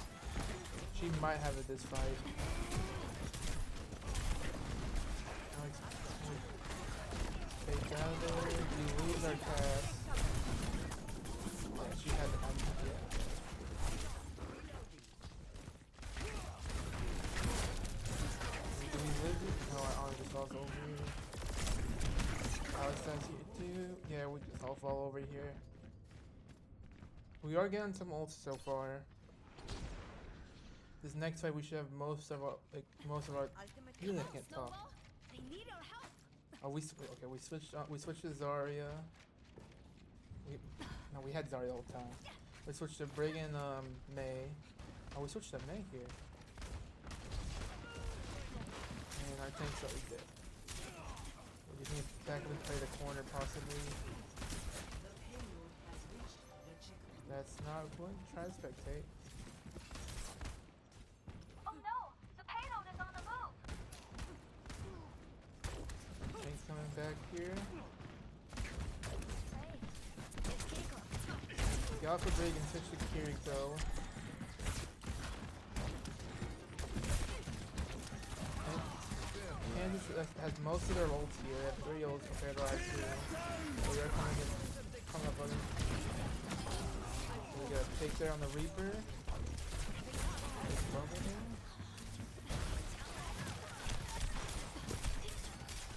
S9: She might have it this fight. Alex, fake out of there. We lose our cast. Yeah, she had the yeah. Do we live it? No, I just lost over here. Alex does here too. Yeah, we just all fall over here. We are getting some ults so far. This next fight we should have most of our
S8: Ultimate
S9: really I can't talk.
S4: Snowball, they need our help.
S9: Oh, we switched to Zarya. We had Zarya all the time. We switched to Brig and May. Oh, we switched to May here. And our tank's already dead. We just need to back and play the corner possibly.
S6: The payload has reached the checkpoint.
S9: That's not good. Try to spectate.
S5: Oh no! The payload is on the move!
S9: Tank's coming back here.
S4: Hey, it's Kiko.
S9: Get off the Brig and switch to Kiriko. Candace has most of their ults here. They have 3 ults compared to our 2. So we are coming up on them. So we got a pick there on the Reaper.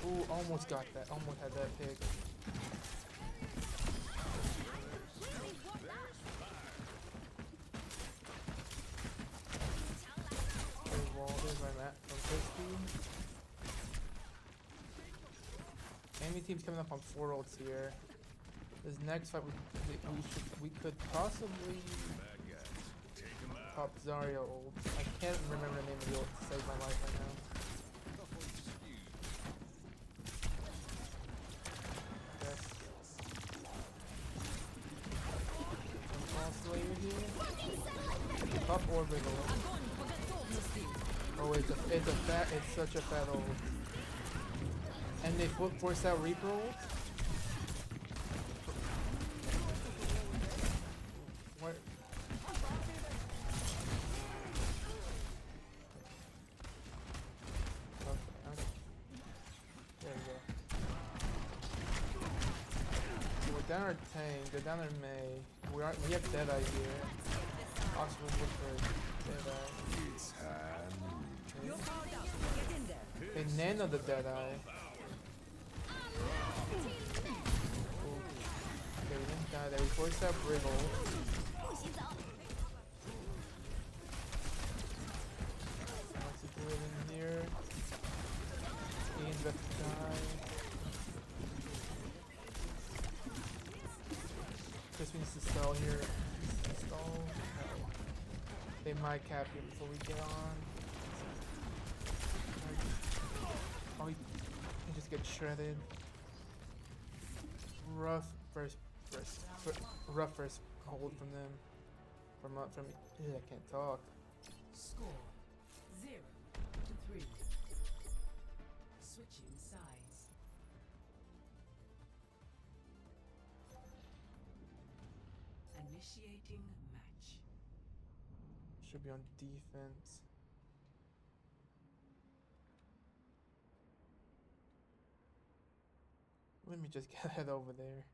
S9: Ooh, almost got that. Almost had that pick. There's my map from Crispy. Enemy team's coming up on 4 ults here. This next fight we could possibly pop Zarya ult. I can't remember the name of the ult to save my life right now. Yes. Some All Slayer here. Pop Orbital. Oh, it's such a fat ult. And they force out Reaper ult? What? Okay. There we go. So we're down our tank, they're down our May. We have Deadeye here. Also look for Deadeye.
S7: It's hand.
S9: Okay. They nano the Deadeye. Okay, we didn't die there. We forced out Briggle. What's he doing in here? Ian's about to die. Chris needs to stall here. Stall. No. They might cap him before we get on. Oh, he just gets shredded. Rough first hold from them. From I can't talk.
S6: Score 0 to 3. Switching sides. Initiating match.
S9: Should be on defense. Let me just get head over there.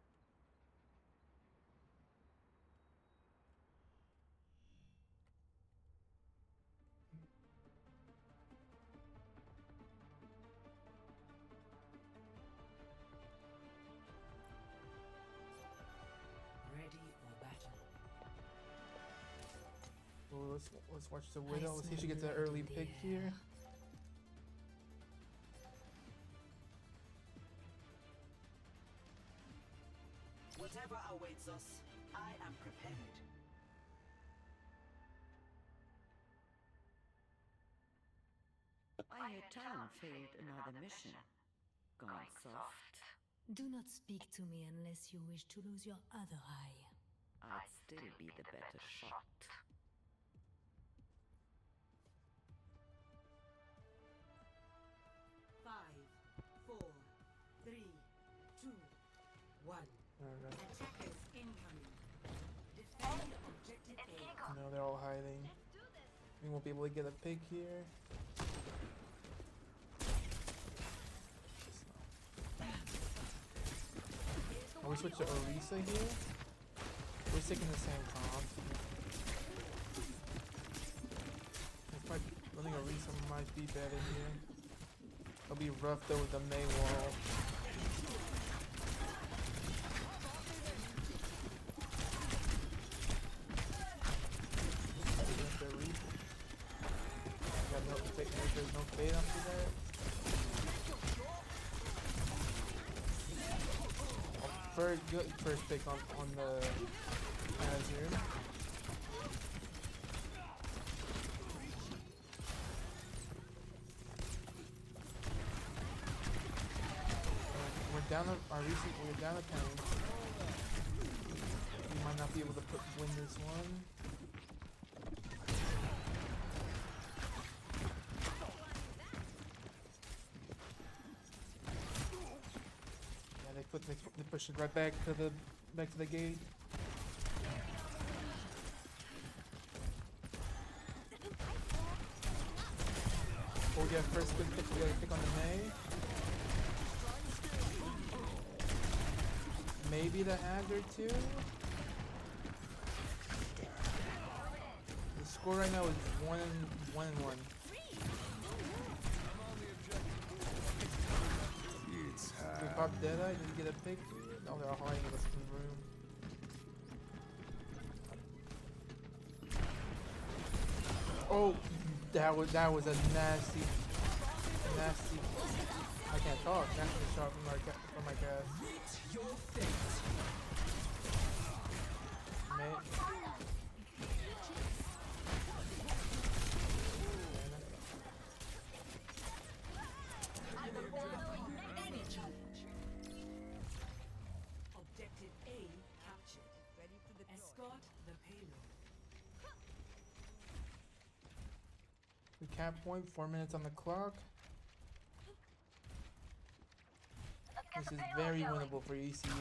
S6: Ready for battle.
S9: Well, let's watch the Widow. Let's see if she gets an early pick here.
S6: Whatever awaits us, I am prepared.
S8: I hear Talon failed another mission. Gone soft.
S3: Do not speak to me unless you wish to lose your other eye.
S8: I'd still be the better shot.
S6: Five, four, three, two, one.
S9: Alright.
S6: Attackers incoming. Defend objective A.
S9: No, they're all hiding. We won't be able to get a pick here. Oh, we switch to Orisa here. We're sticking the same comp. It's like running Orisa might be better here. It'll be rough though with the May wall. There's no fade after that. Very good first pick on the Azure. We're down we're down a penny. We might not be able to win this one. They push it right back to the gate. Oh yeah, first good pick. We gotta pick on the May. Maybe the Haggard too. The score right now is 1-1. We popped Deadeye, did we get a pick? No, they're all hiding in the room. Oh, that was a nasty. I can't talk. Nasty shot from my cast.
S6: Objective A captured.
S8: Ready for the
S6: Escort the payload.
S9: We cap point, 4 minutes on the clock. This is very winnable for ECU.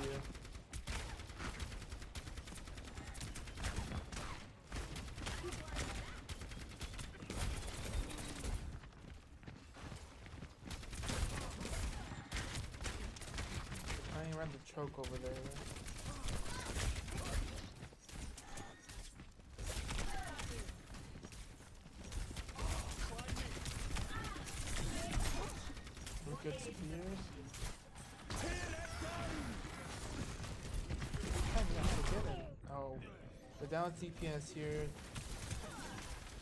S9: I ain't around the choke over there. Good spears. Oh, we're down TPS here.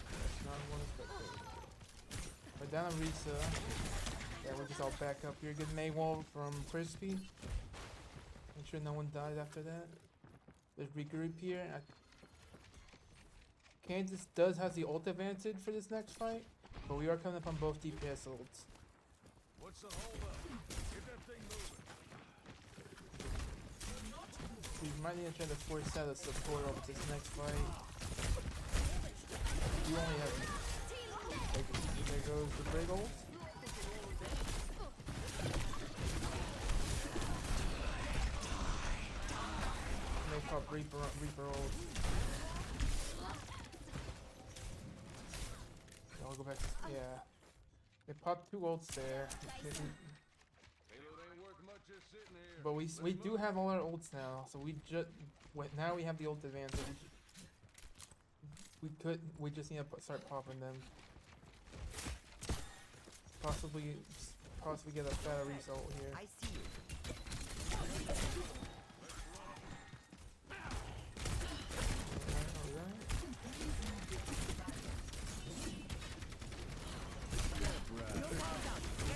S9: That's not one expected. We're down Risa. Yeah, we'll just all back up here. Good May wall from Crispy. Make sure no one dies after that. Let's regroup here. Kansas does have the ult advantage for this next fight, but we are coming up on both DPS ults.
S7: What's the holdup? Get that thing moving.
S9: We might need to try to force out a support over this next fight. We only have... There goes the big ult. May pop Reaper ult. I'll go back. Yeah. They popped 2 ults there. But we do have all our ults now, so now we have the ult advantage. We just need to start popping them. Possibly get a better result here.
S8: I see you.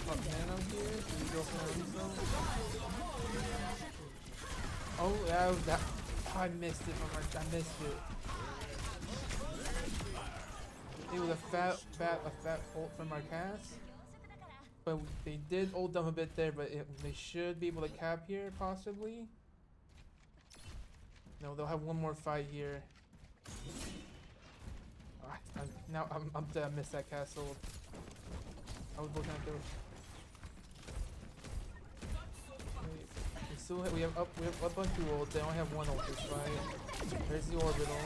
S9: Pop nano here. Can we go for a result? Oh, that. I missed it. I missed it. It was a fat ult from our cast. But they did ult them a bit there, but they should be able to cap here, possibly. No, they'll have one more fight here. I'm dead. I missed that castle. I was looking at the. We have a bunch of ults. They only have one ult this fight. There's the orbital.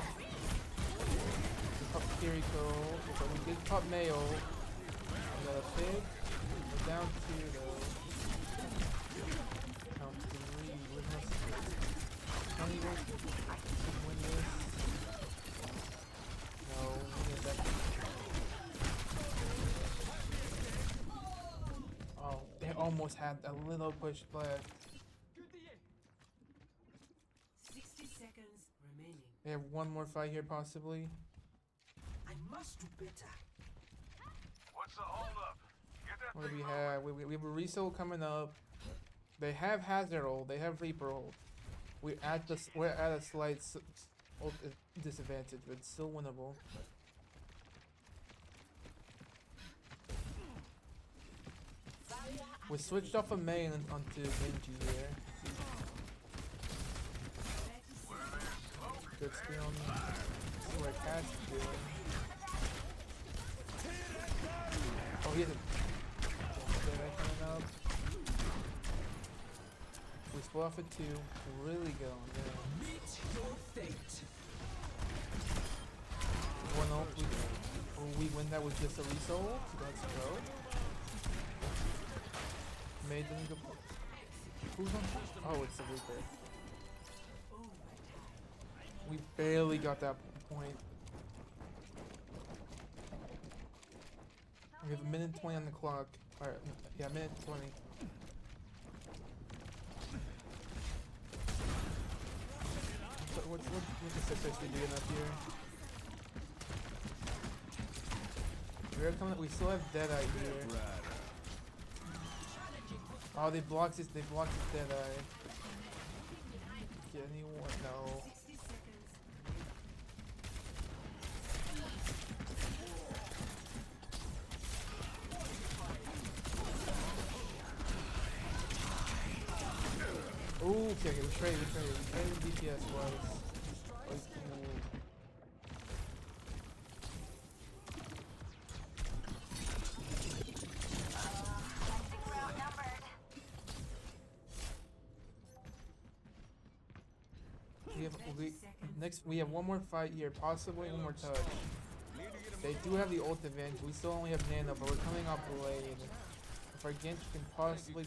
S9: Pop Kiriko. But we did pop Mayo. We got a pig. We're down 2 though. Down 3. We're gonna win this. No, we need that. Oh, they almost had a little push left.
S6: 60 seconds remaining.
S9: They have one more fight here, possibly.
S6: I must do better.
S7: What's the holdup? Get that
S9: What do
S7: thing
S9: we have? We have a resale coming up. They have Hazard ult. They have Reaper ult. We're at a slight ult disadvantage, but it's still winnable. We switched off of May onto Genji here. Good skill on me. See what Cash is doing. Oh, he has a coming up. We split off at 2. Really going there.
S6: Meet your fate.
S9: One ult. We win that with just a resoul. So let's go. Made them go. Who's on? Oh, it's the Reaper. We barely got that point. We have a minute 20 on the clock. Alright, yeah, minute 20. What's the 660 doing up here? We're coming. We still have Deadeye here. Oh, they blocked his Deadeye. Get anyone? No.
S6: 60 seconds.
S9: Ooh, okay, we traded DPS was cool. We have one more fight here, possibly one more touch. They do have the ult advantage. We still only have Nano, but we're coming off Blade. If our Genji can possibly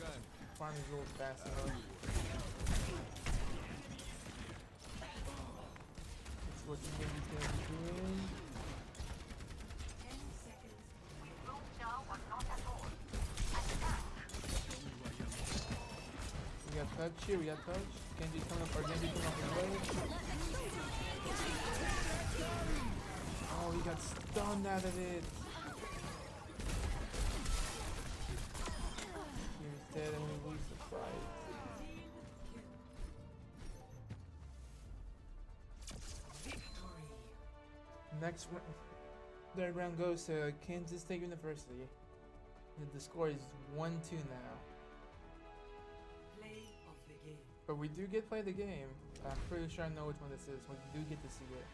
S9: farm his ult fast enough. That's what the Genji's gonna be doing.
S6: 10 seconds.
S9: We got touch here, we got touch. Genji coming up, our Genji coming off the Blade. Oh, he got stunned out of it. He's dead and we lose the fight. Next third round goes to Kansas State University. The score is 1-2 now.
S6: Play of the game.
S9: But we do get to play the game. I'm pretty sure I know which one this is. We do get to see it.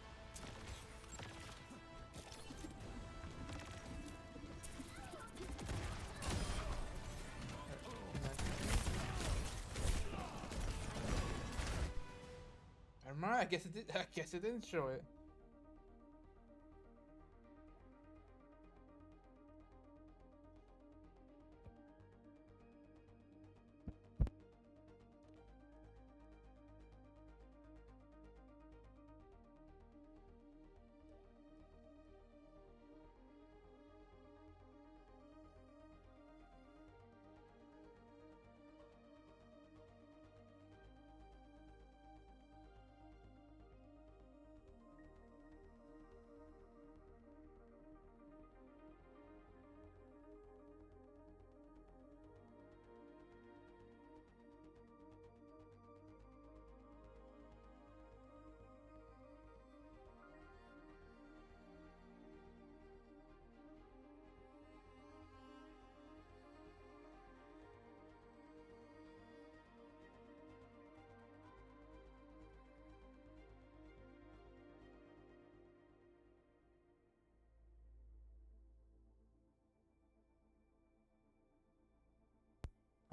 S9: Alright, I guess it did. I guess it didn't show it.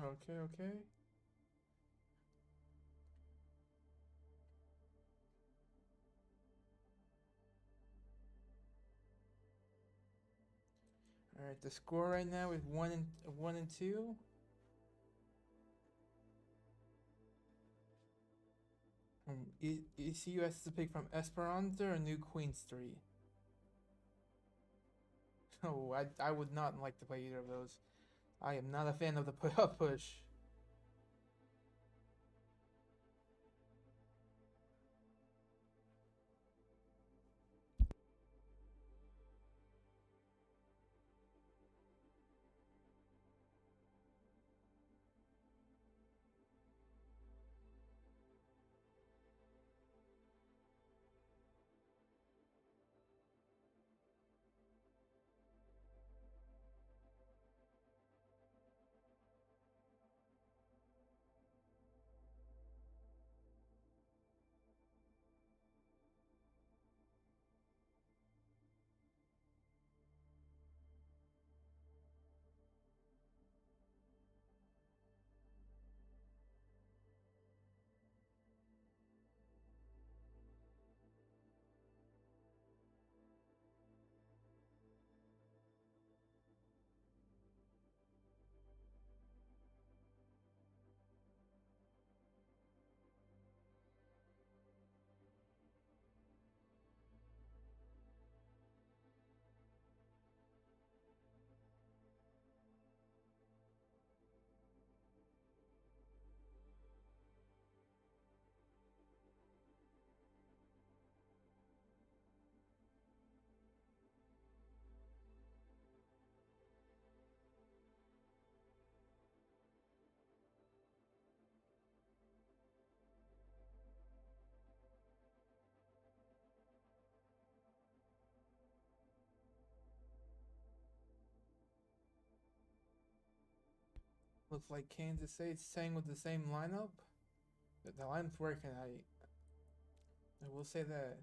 S9: Okay, okay. All right, the score right now is 1-2. ECU has to pick from Esperanza or New Queen Street. Oh, I would not like to play either of those. I am not a fan of the push. Looks like Kansas State's staying with the same lineup. The lineup's working. I will say that.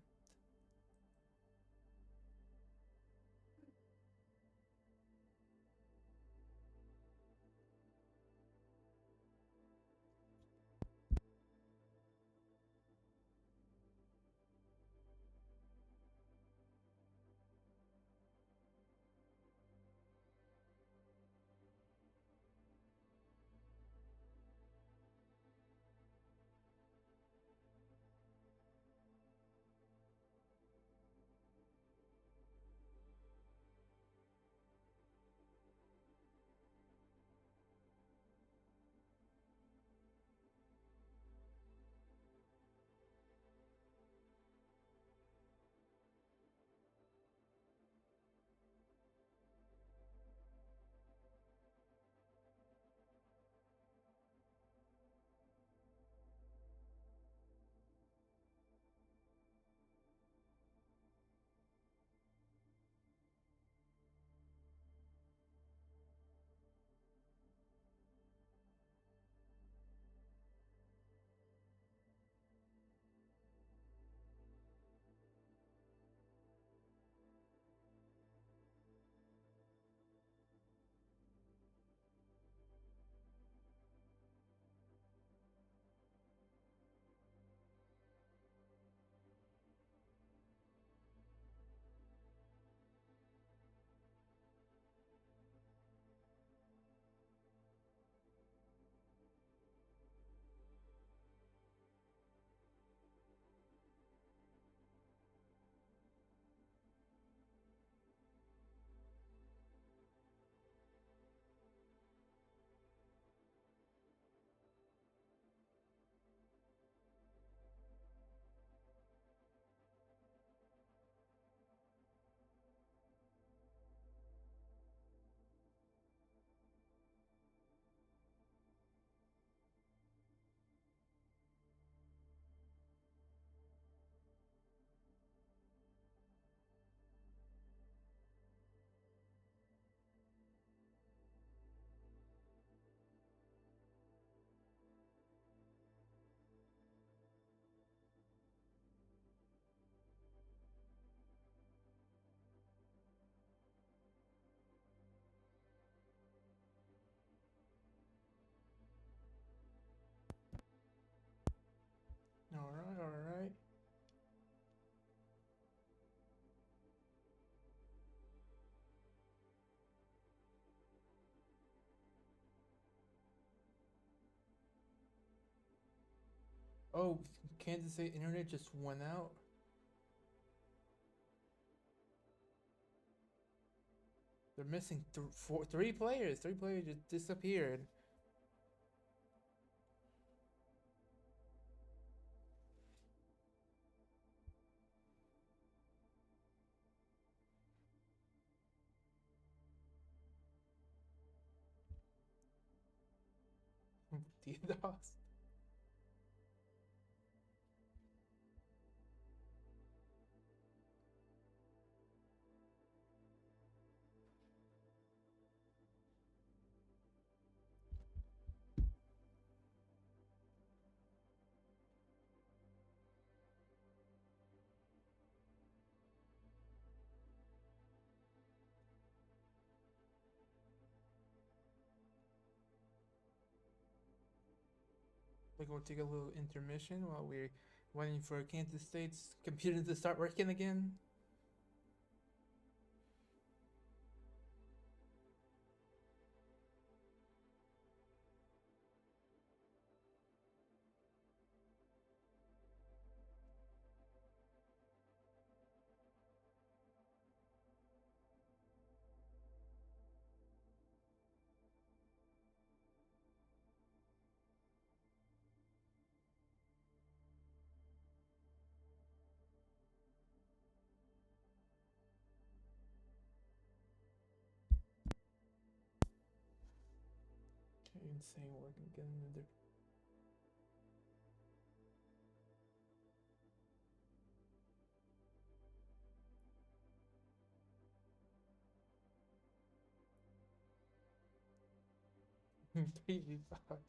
S9: Oh, Kansas State internet just went out. They're missing three players. Three players just disappeared. DDoS. We're going to take a little intermission while we're waiting for Kansas State's computer to start working again. Insane working again. Another. Three v five.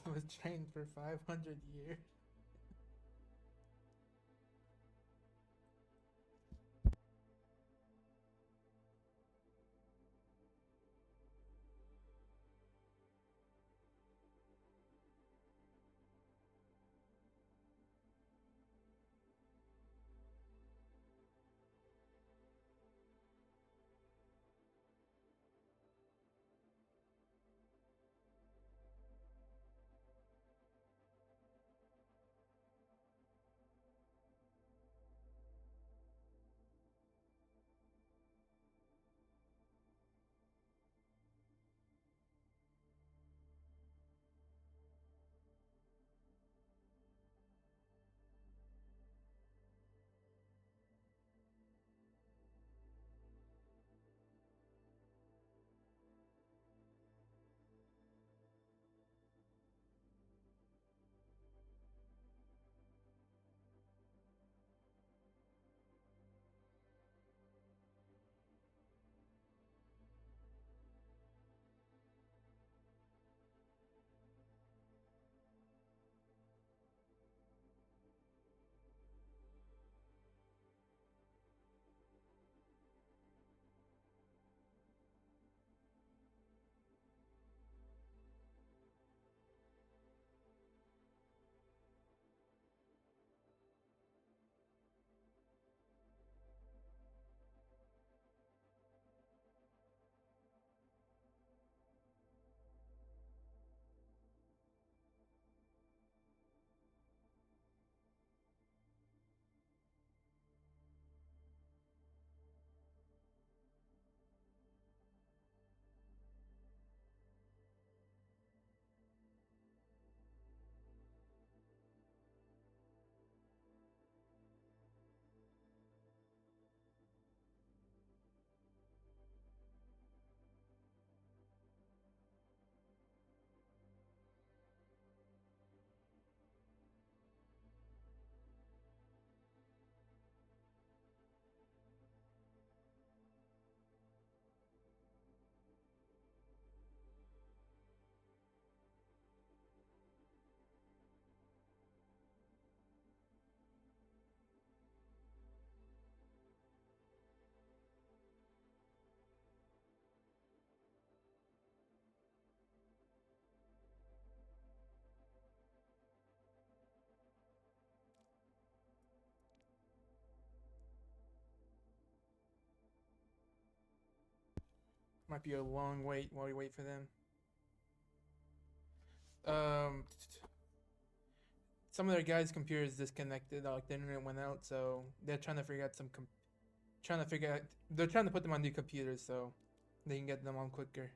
S9: He was trained for 500 years. Might be a long wait while we wait for them. Some of their guys' computers disconnected, like the internet went out, so they're trying to figure out they're trying to put them on new computers so they can get them on quicker.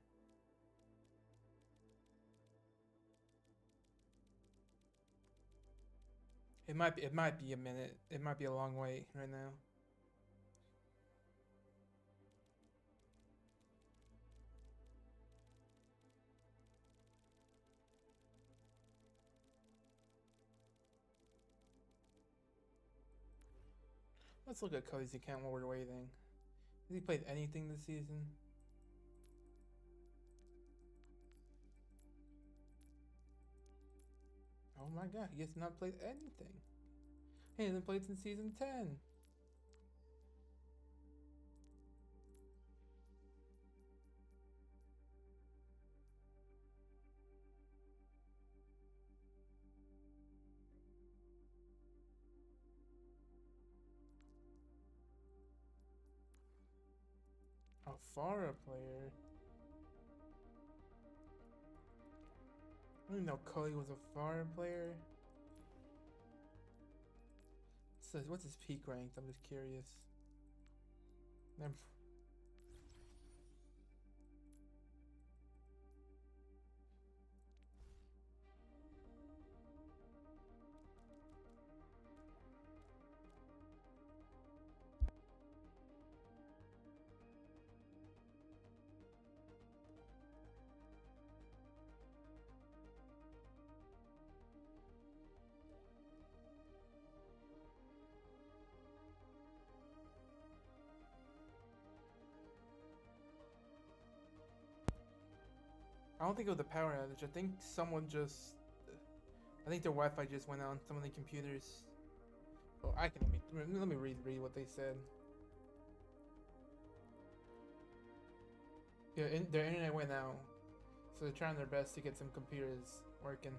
S9: It might be a minute. It might be a long wait right now. Let's look at Cody's account while we're waiting. Has he played anything this season? Oh my god, he has not played anything. He hasn't played since season 10. A Farah player? I didn't know Cody was a Farah player. So what's his peak rank? I'm just curious. Never. I don't think it was a power outage. I think someone just. I think their Wi-Fi just went out on some of the computers. Oh, I can let me read what they said. Yeah, their internet went out, so they're trying their best to get some computers working.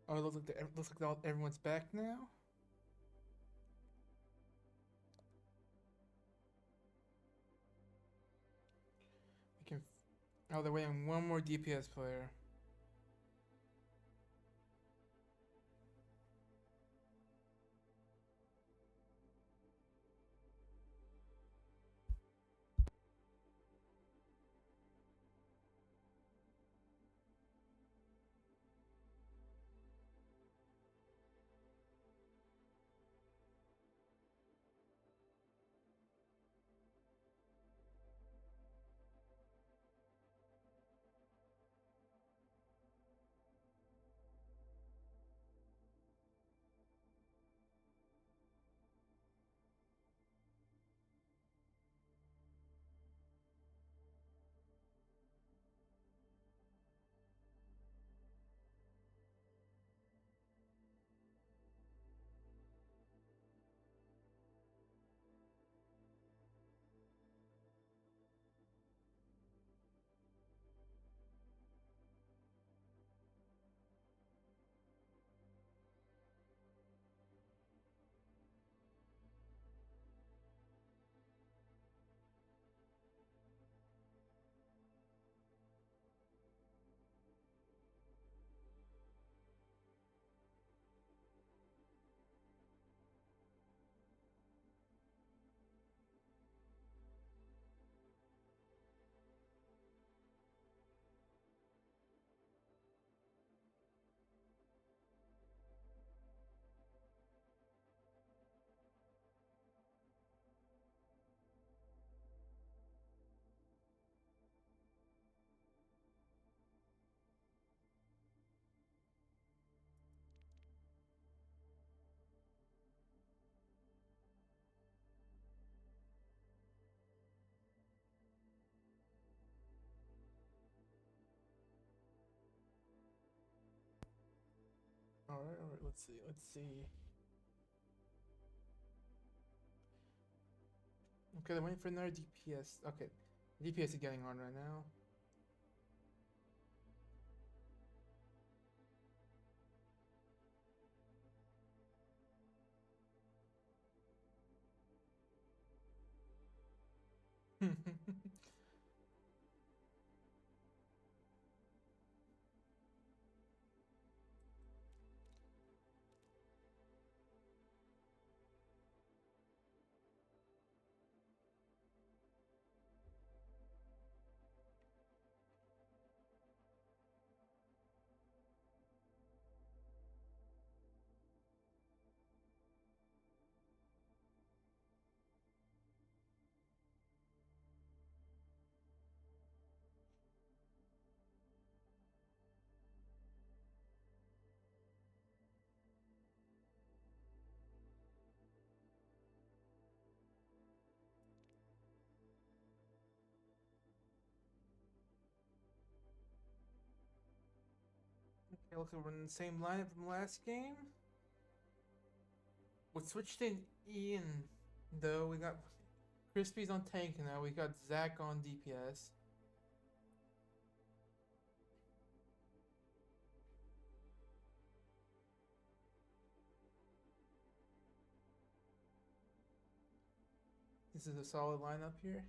S9: Oh, it looks like everyone's back now. We can. Oh, they're waiting on one more DPS player. All right. Let's see. Okay, they're waiting for another DPS. Okay, DPS is getting on right now. Okay, looks like we're in the same lineup from last game. We switched in Ian, though. We got Crispy's on tank now. We got Zach on DPS. This is a solid lineup here.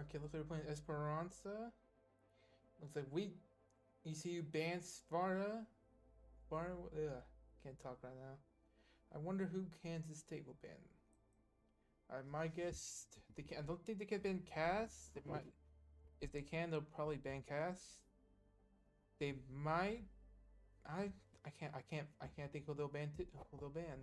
S9: Okay, looks like we're playing Esperanza. Looks like we ECU banned Sparta. Sparta. Ugh, can't talk right now. I wonder who Kansas State will ban. My guess they can. I don't think they can ban Cass. They might. If they can, they'll probably ban Cass. They might. I can't think who they'll ban. Who they'll ban.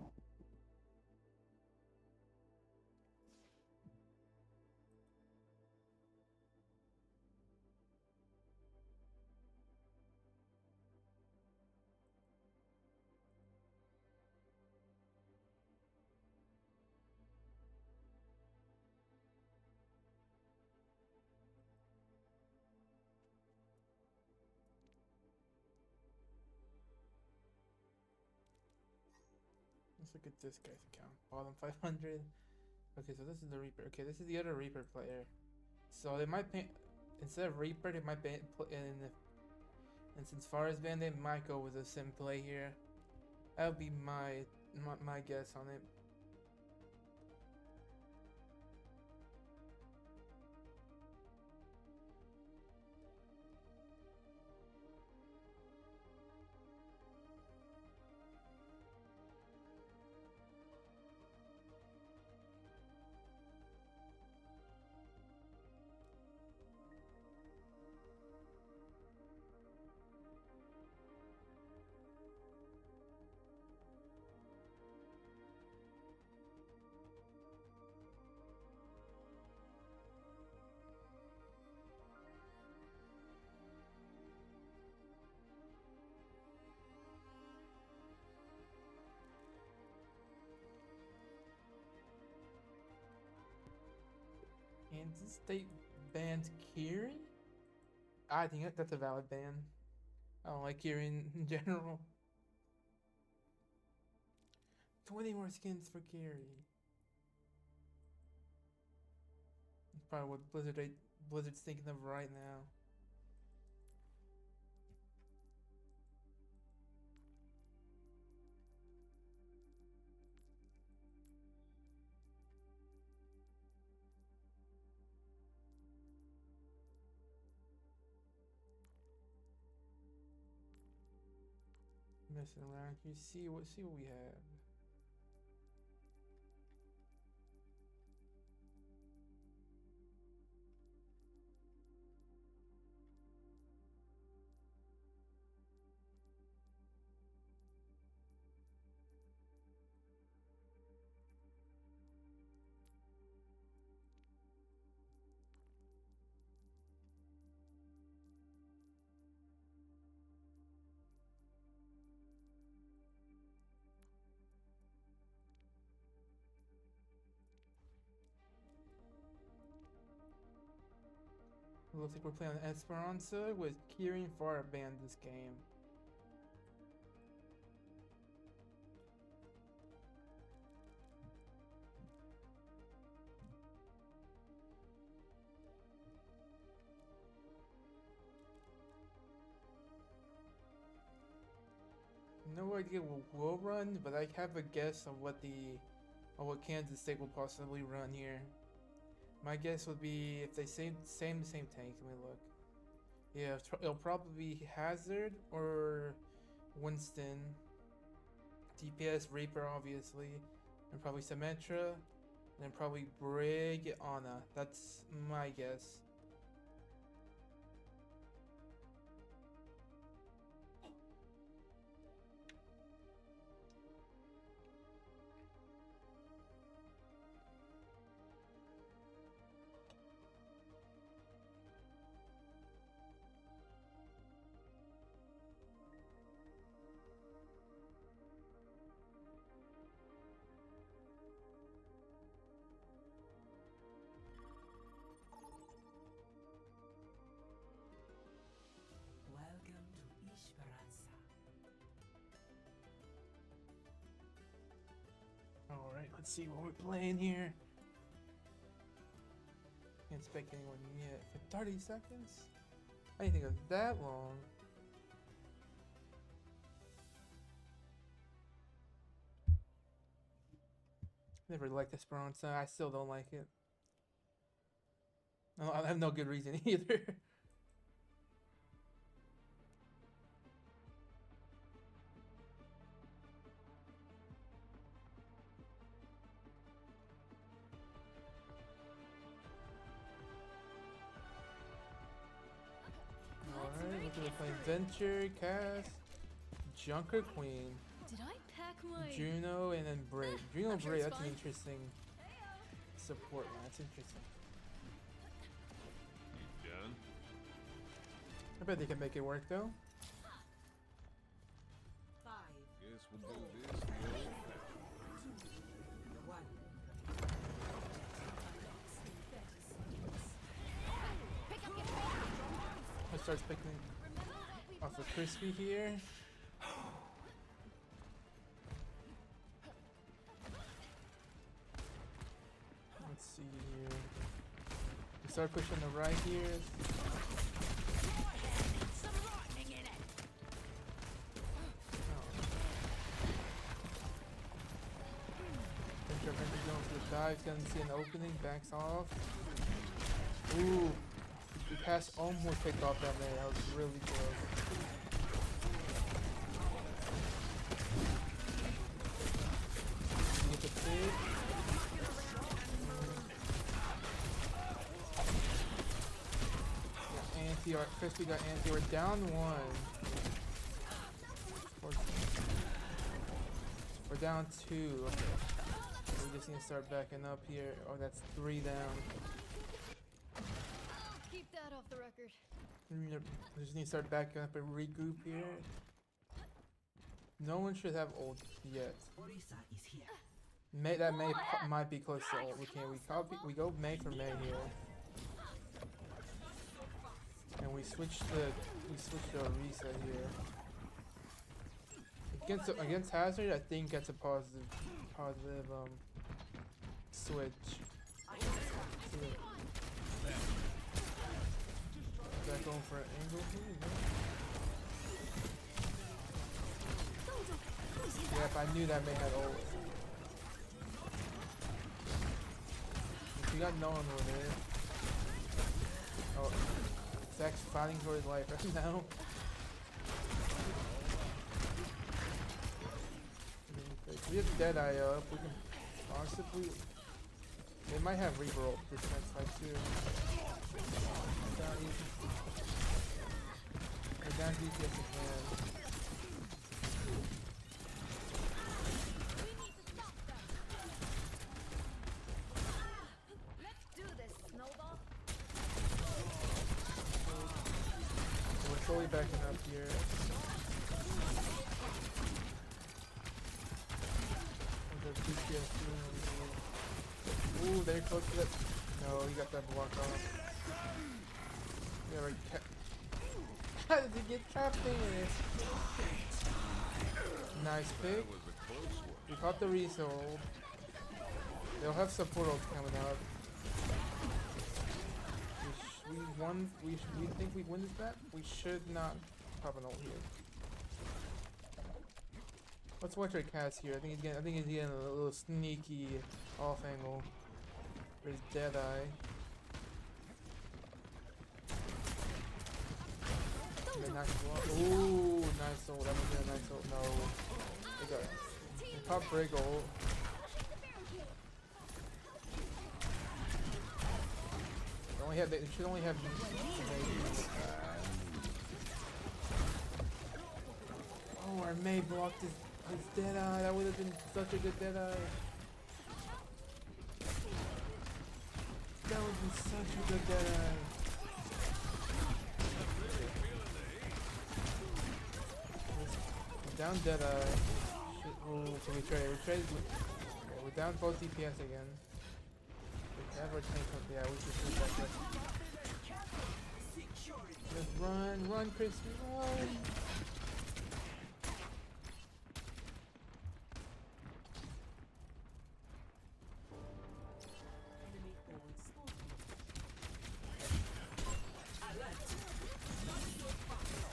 S9: Let's look at this guy's account. Bottom 500. Okay, so this is the Reaper. Okay, this is the other Reaper player. So they might ban, instead of Reaper, they might ban, and since Far is banned, they might go with a sim play here. That would be my guess on it. Kansas State bans Kiri? I think that's a valid ban. I don't like Kiri in general. 20 more skins for Kiri. That's probably what Blizzard's thinking of right now. Messing around here, see what we have. Looks like we're playing on Esperanza with Kiri and Farah banned this game. No idea what we'll run, but I have a guess of what Kansas State will possibly run here. My guess would be if they same tanks. Let me look. Yeah, it'll probably be Hazard or Winston. DPS Reaper, obviously, and probably Symmetra, and then probably Brig Ana. That's my guess.
S6: Welcome to Esperanza.
S9: Alright, let's see what we're playing here. Can't expect anyone yet. For 30 seconds? I didn't think it was that long. Never liked Esperanza. I still don't like it. No, I have no good reason either. Alright, look at the playing Venture, Cass, Junker Queen,
S3: Did I pack my...
S9: Juno, and then Braid. Juno
S3: I'm sure
S9: Braid,
S3: it's
S9: that's an
S3: fine.
S9: interesting support line. That's interesting.
S7: You done?
S9: I bet they can make it work though.
S6: 5,
S7: Guess we'll do this the old-fashioned
S6: 1.
S9: I start picking off a Crispy here. Let's see here. We start pushing the right here. Venture going for the dive, doesn't see an opening, backs off. Ooh, the pass almost picked off that man. That was really close. Get the pick. Anti-art, Crispy got anti. We're down 1. We're down 2. Okay. We just need to start backing up here. Oh, that's 3 down.
S3: Keep that off the record.
S9: We just need to start backing up and regroup here. No one should have ult yet.
S6: Orisa is here.
S9: May that May might be close to ult. We go May for May here. And we switch to Orisa here. Against Hazard, I think that's a positive switch. Is that going for an angle here? No? Yep, I knew that May had ult. If you got no one with it. Oh, Zach's fighting for his life right now. We have Deadeye up. We can possibly. They might have Reaper ult this next fight too. We're down DPS again.
S4: Let's do this, Snowball.
S9: We're slowly backing up here. Ooh, they're close to that. No, he got that block off. Yeah, right. How did he get trapped in it? Nice pick.
S7: That was a close one.
S9: We caught the resold. They'll have support ults coming out. We think we win this map? We should not pop an ult here. Let's watch our cast here. I think he's getting a little sneaky off angle. For his Deadeye. Ooh, nice ult. That was a nice ult. No. They caught Brig ult. They should only have oh, our May blocked his Deadeye. That would have been such a good Deadeye. That would have been such a good Deadeye. We're down Deadeye. Oh, can we trade? Yeah, we're down both DPS again. Yeah, we should shoot that quick. Just run, Crispy, run!
S6: Enemy forward spawn.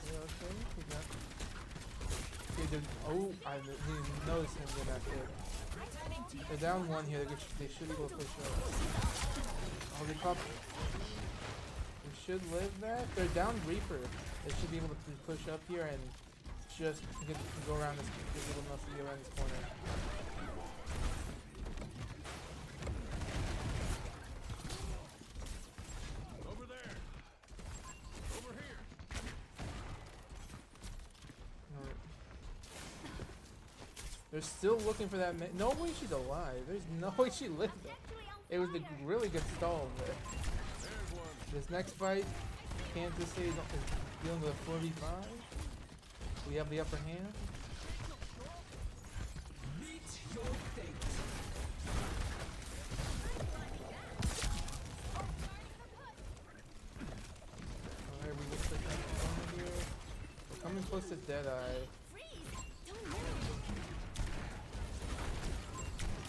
S9: Yeah, okay, we got. Okay, oh, I didn't notice him when that hit. They're down one here. They should be able to push up. Oh, they pop. They should live that. They're down Reaper. They should be able to push up here and just go around this. Get able enough to get around this corner.
S7: Over there. Over here.
S9: Alright. They're still looking for that. No way she's alive. There's no way she lived that. It was a really good stall there.
S7: There's one.
S9: This next fight, Kansas City is dealing with a 45. We have the upper hand. Alright, we look for that corner here. We're coming close to Deadeye.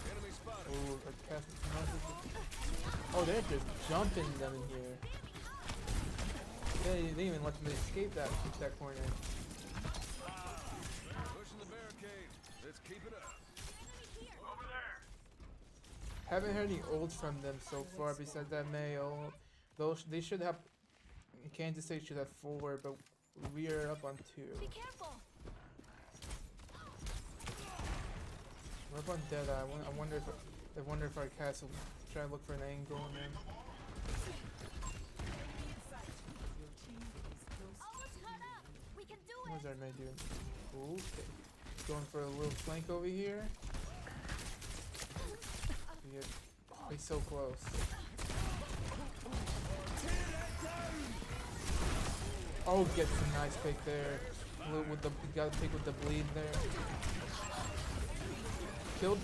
S7: Enemy spotted.
S9: Oh, oh, they're just jumping them in here. They didn't even let them escape that corner.
S7: Pushing the barricade. Let's keep it up. Over there.
S9: Haven't heard any ults from them so far besides that Mayo. Those they should have. Kansas State should have 4, but we are up on 2.
S5: Be careful.
S9: We're up on Deadeye. I wonder if our cast will try to look for an angle on them.
S5: Almost caught up. We can do
S9: What's
S5: it.
S9: our man doing? Okay. Going for a little flank over here. We get he's so close. Oh, gets a nice pick there. With the got a pick with the bleed there. Killed,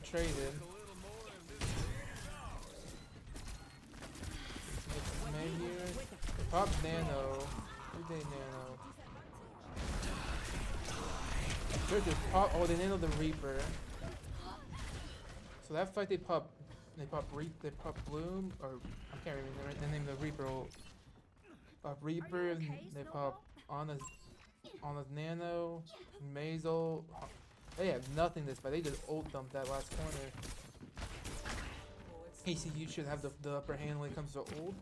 S9: traded. May here. Pop Nano. Everyday Nano. They're just pop. Oh, they nanoed the Reaper. So that fight they pop Bloom, or I can't remember the name of the Reaper. Reaper, and they pop on a Nano, Mazel. They have nothing this fight. They just ult dumped that last corner. ECU should have the upper hand when it comes to ult.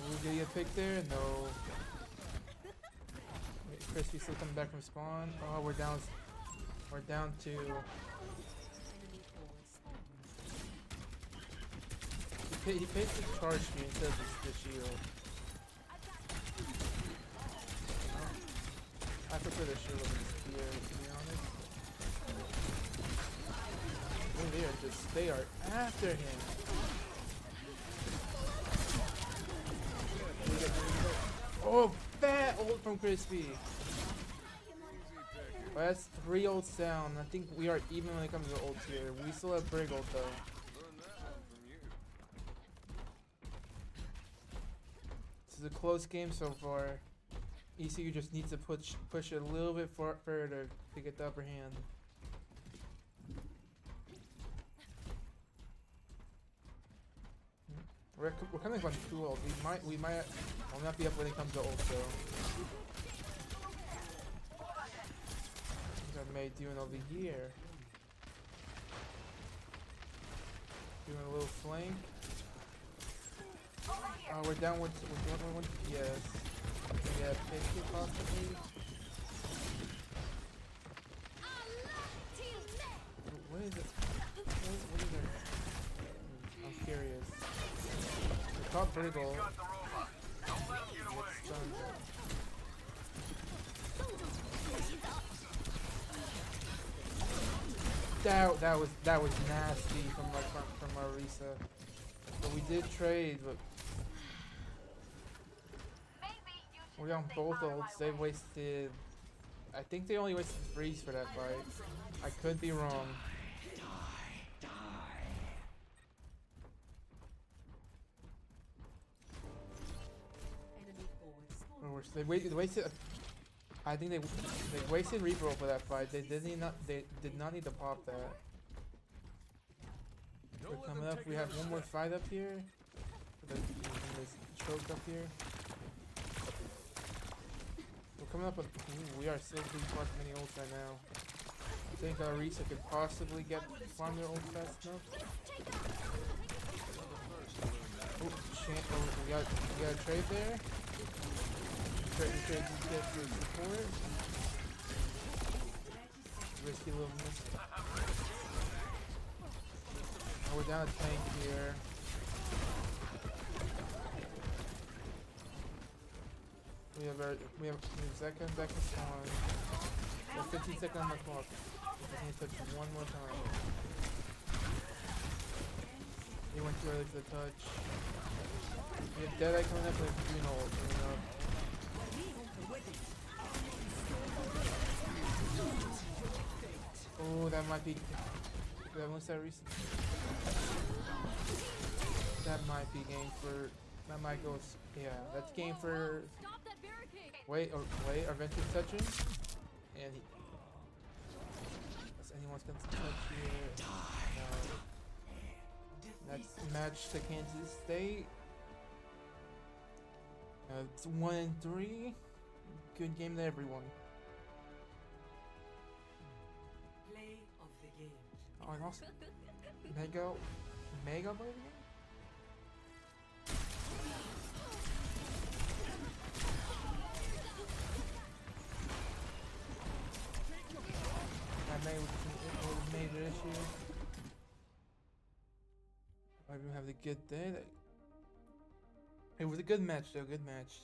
S9: Oh, did he get picked there? No. Wait, Crispy still coming back from spawn. Oh, we're down 2. He picked the charge speed instead of the shield. I prefer the shield over the spear, to be honest. Oh, they are after him. Oh, fat ult from Crispy. Well, that's 3 ults down. I think we are even when it comes to ults here. We still have Brig ult though.
S7: Learn that one from you.
S9: This is a close game so far. ECU just needs to push it a little bit further to get the upper hand. We're coming from 2 ult. We might will not be up when it comes to ult though. What May doing over here? Doing a little flank. Oh, we're down with yes. Yeah, pick it possibly. What is it? What is it? I'm curious. The top Briggle. That was nasty from Marisa. But we did trade, but we're on both ults. They wasted. I think they only wasted freeze for that fight. I could be wrong. They wasted. I think they wasted Reaper for that fight. They did not need to pop that. We're coming up. We have one more fight up here. This choke up here. We're coming up with. Ooh, we are still doing far too many ults right now. I think Risa could possibly get farm their ult fast enough. Oh, we got a trade there. Trade DPS for support. Risky little miss. Oh, we're down a tank here. We have Zeka and Zeka spawn. We have 15 seconds on the clock. I need to touch one more time. He went too early for the touch. We have Deadeye coming up with green ult coming up. Oh, that might be. That looks that recent. That might be game for. That might go. Yeah, that's game for.
S5: Stop that barricade!
S9: Wait, our Venture's touching. And he. Unless anyone's gonna touch here. No. That's match to Kansas State. It's 1-3. Good game to everyone.
S6: Play of the game.
S9: Oh, I lost. Mega play the game? That was a major issue. I even have the good day. It was a good match though, good match.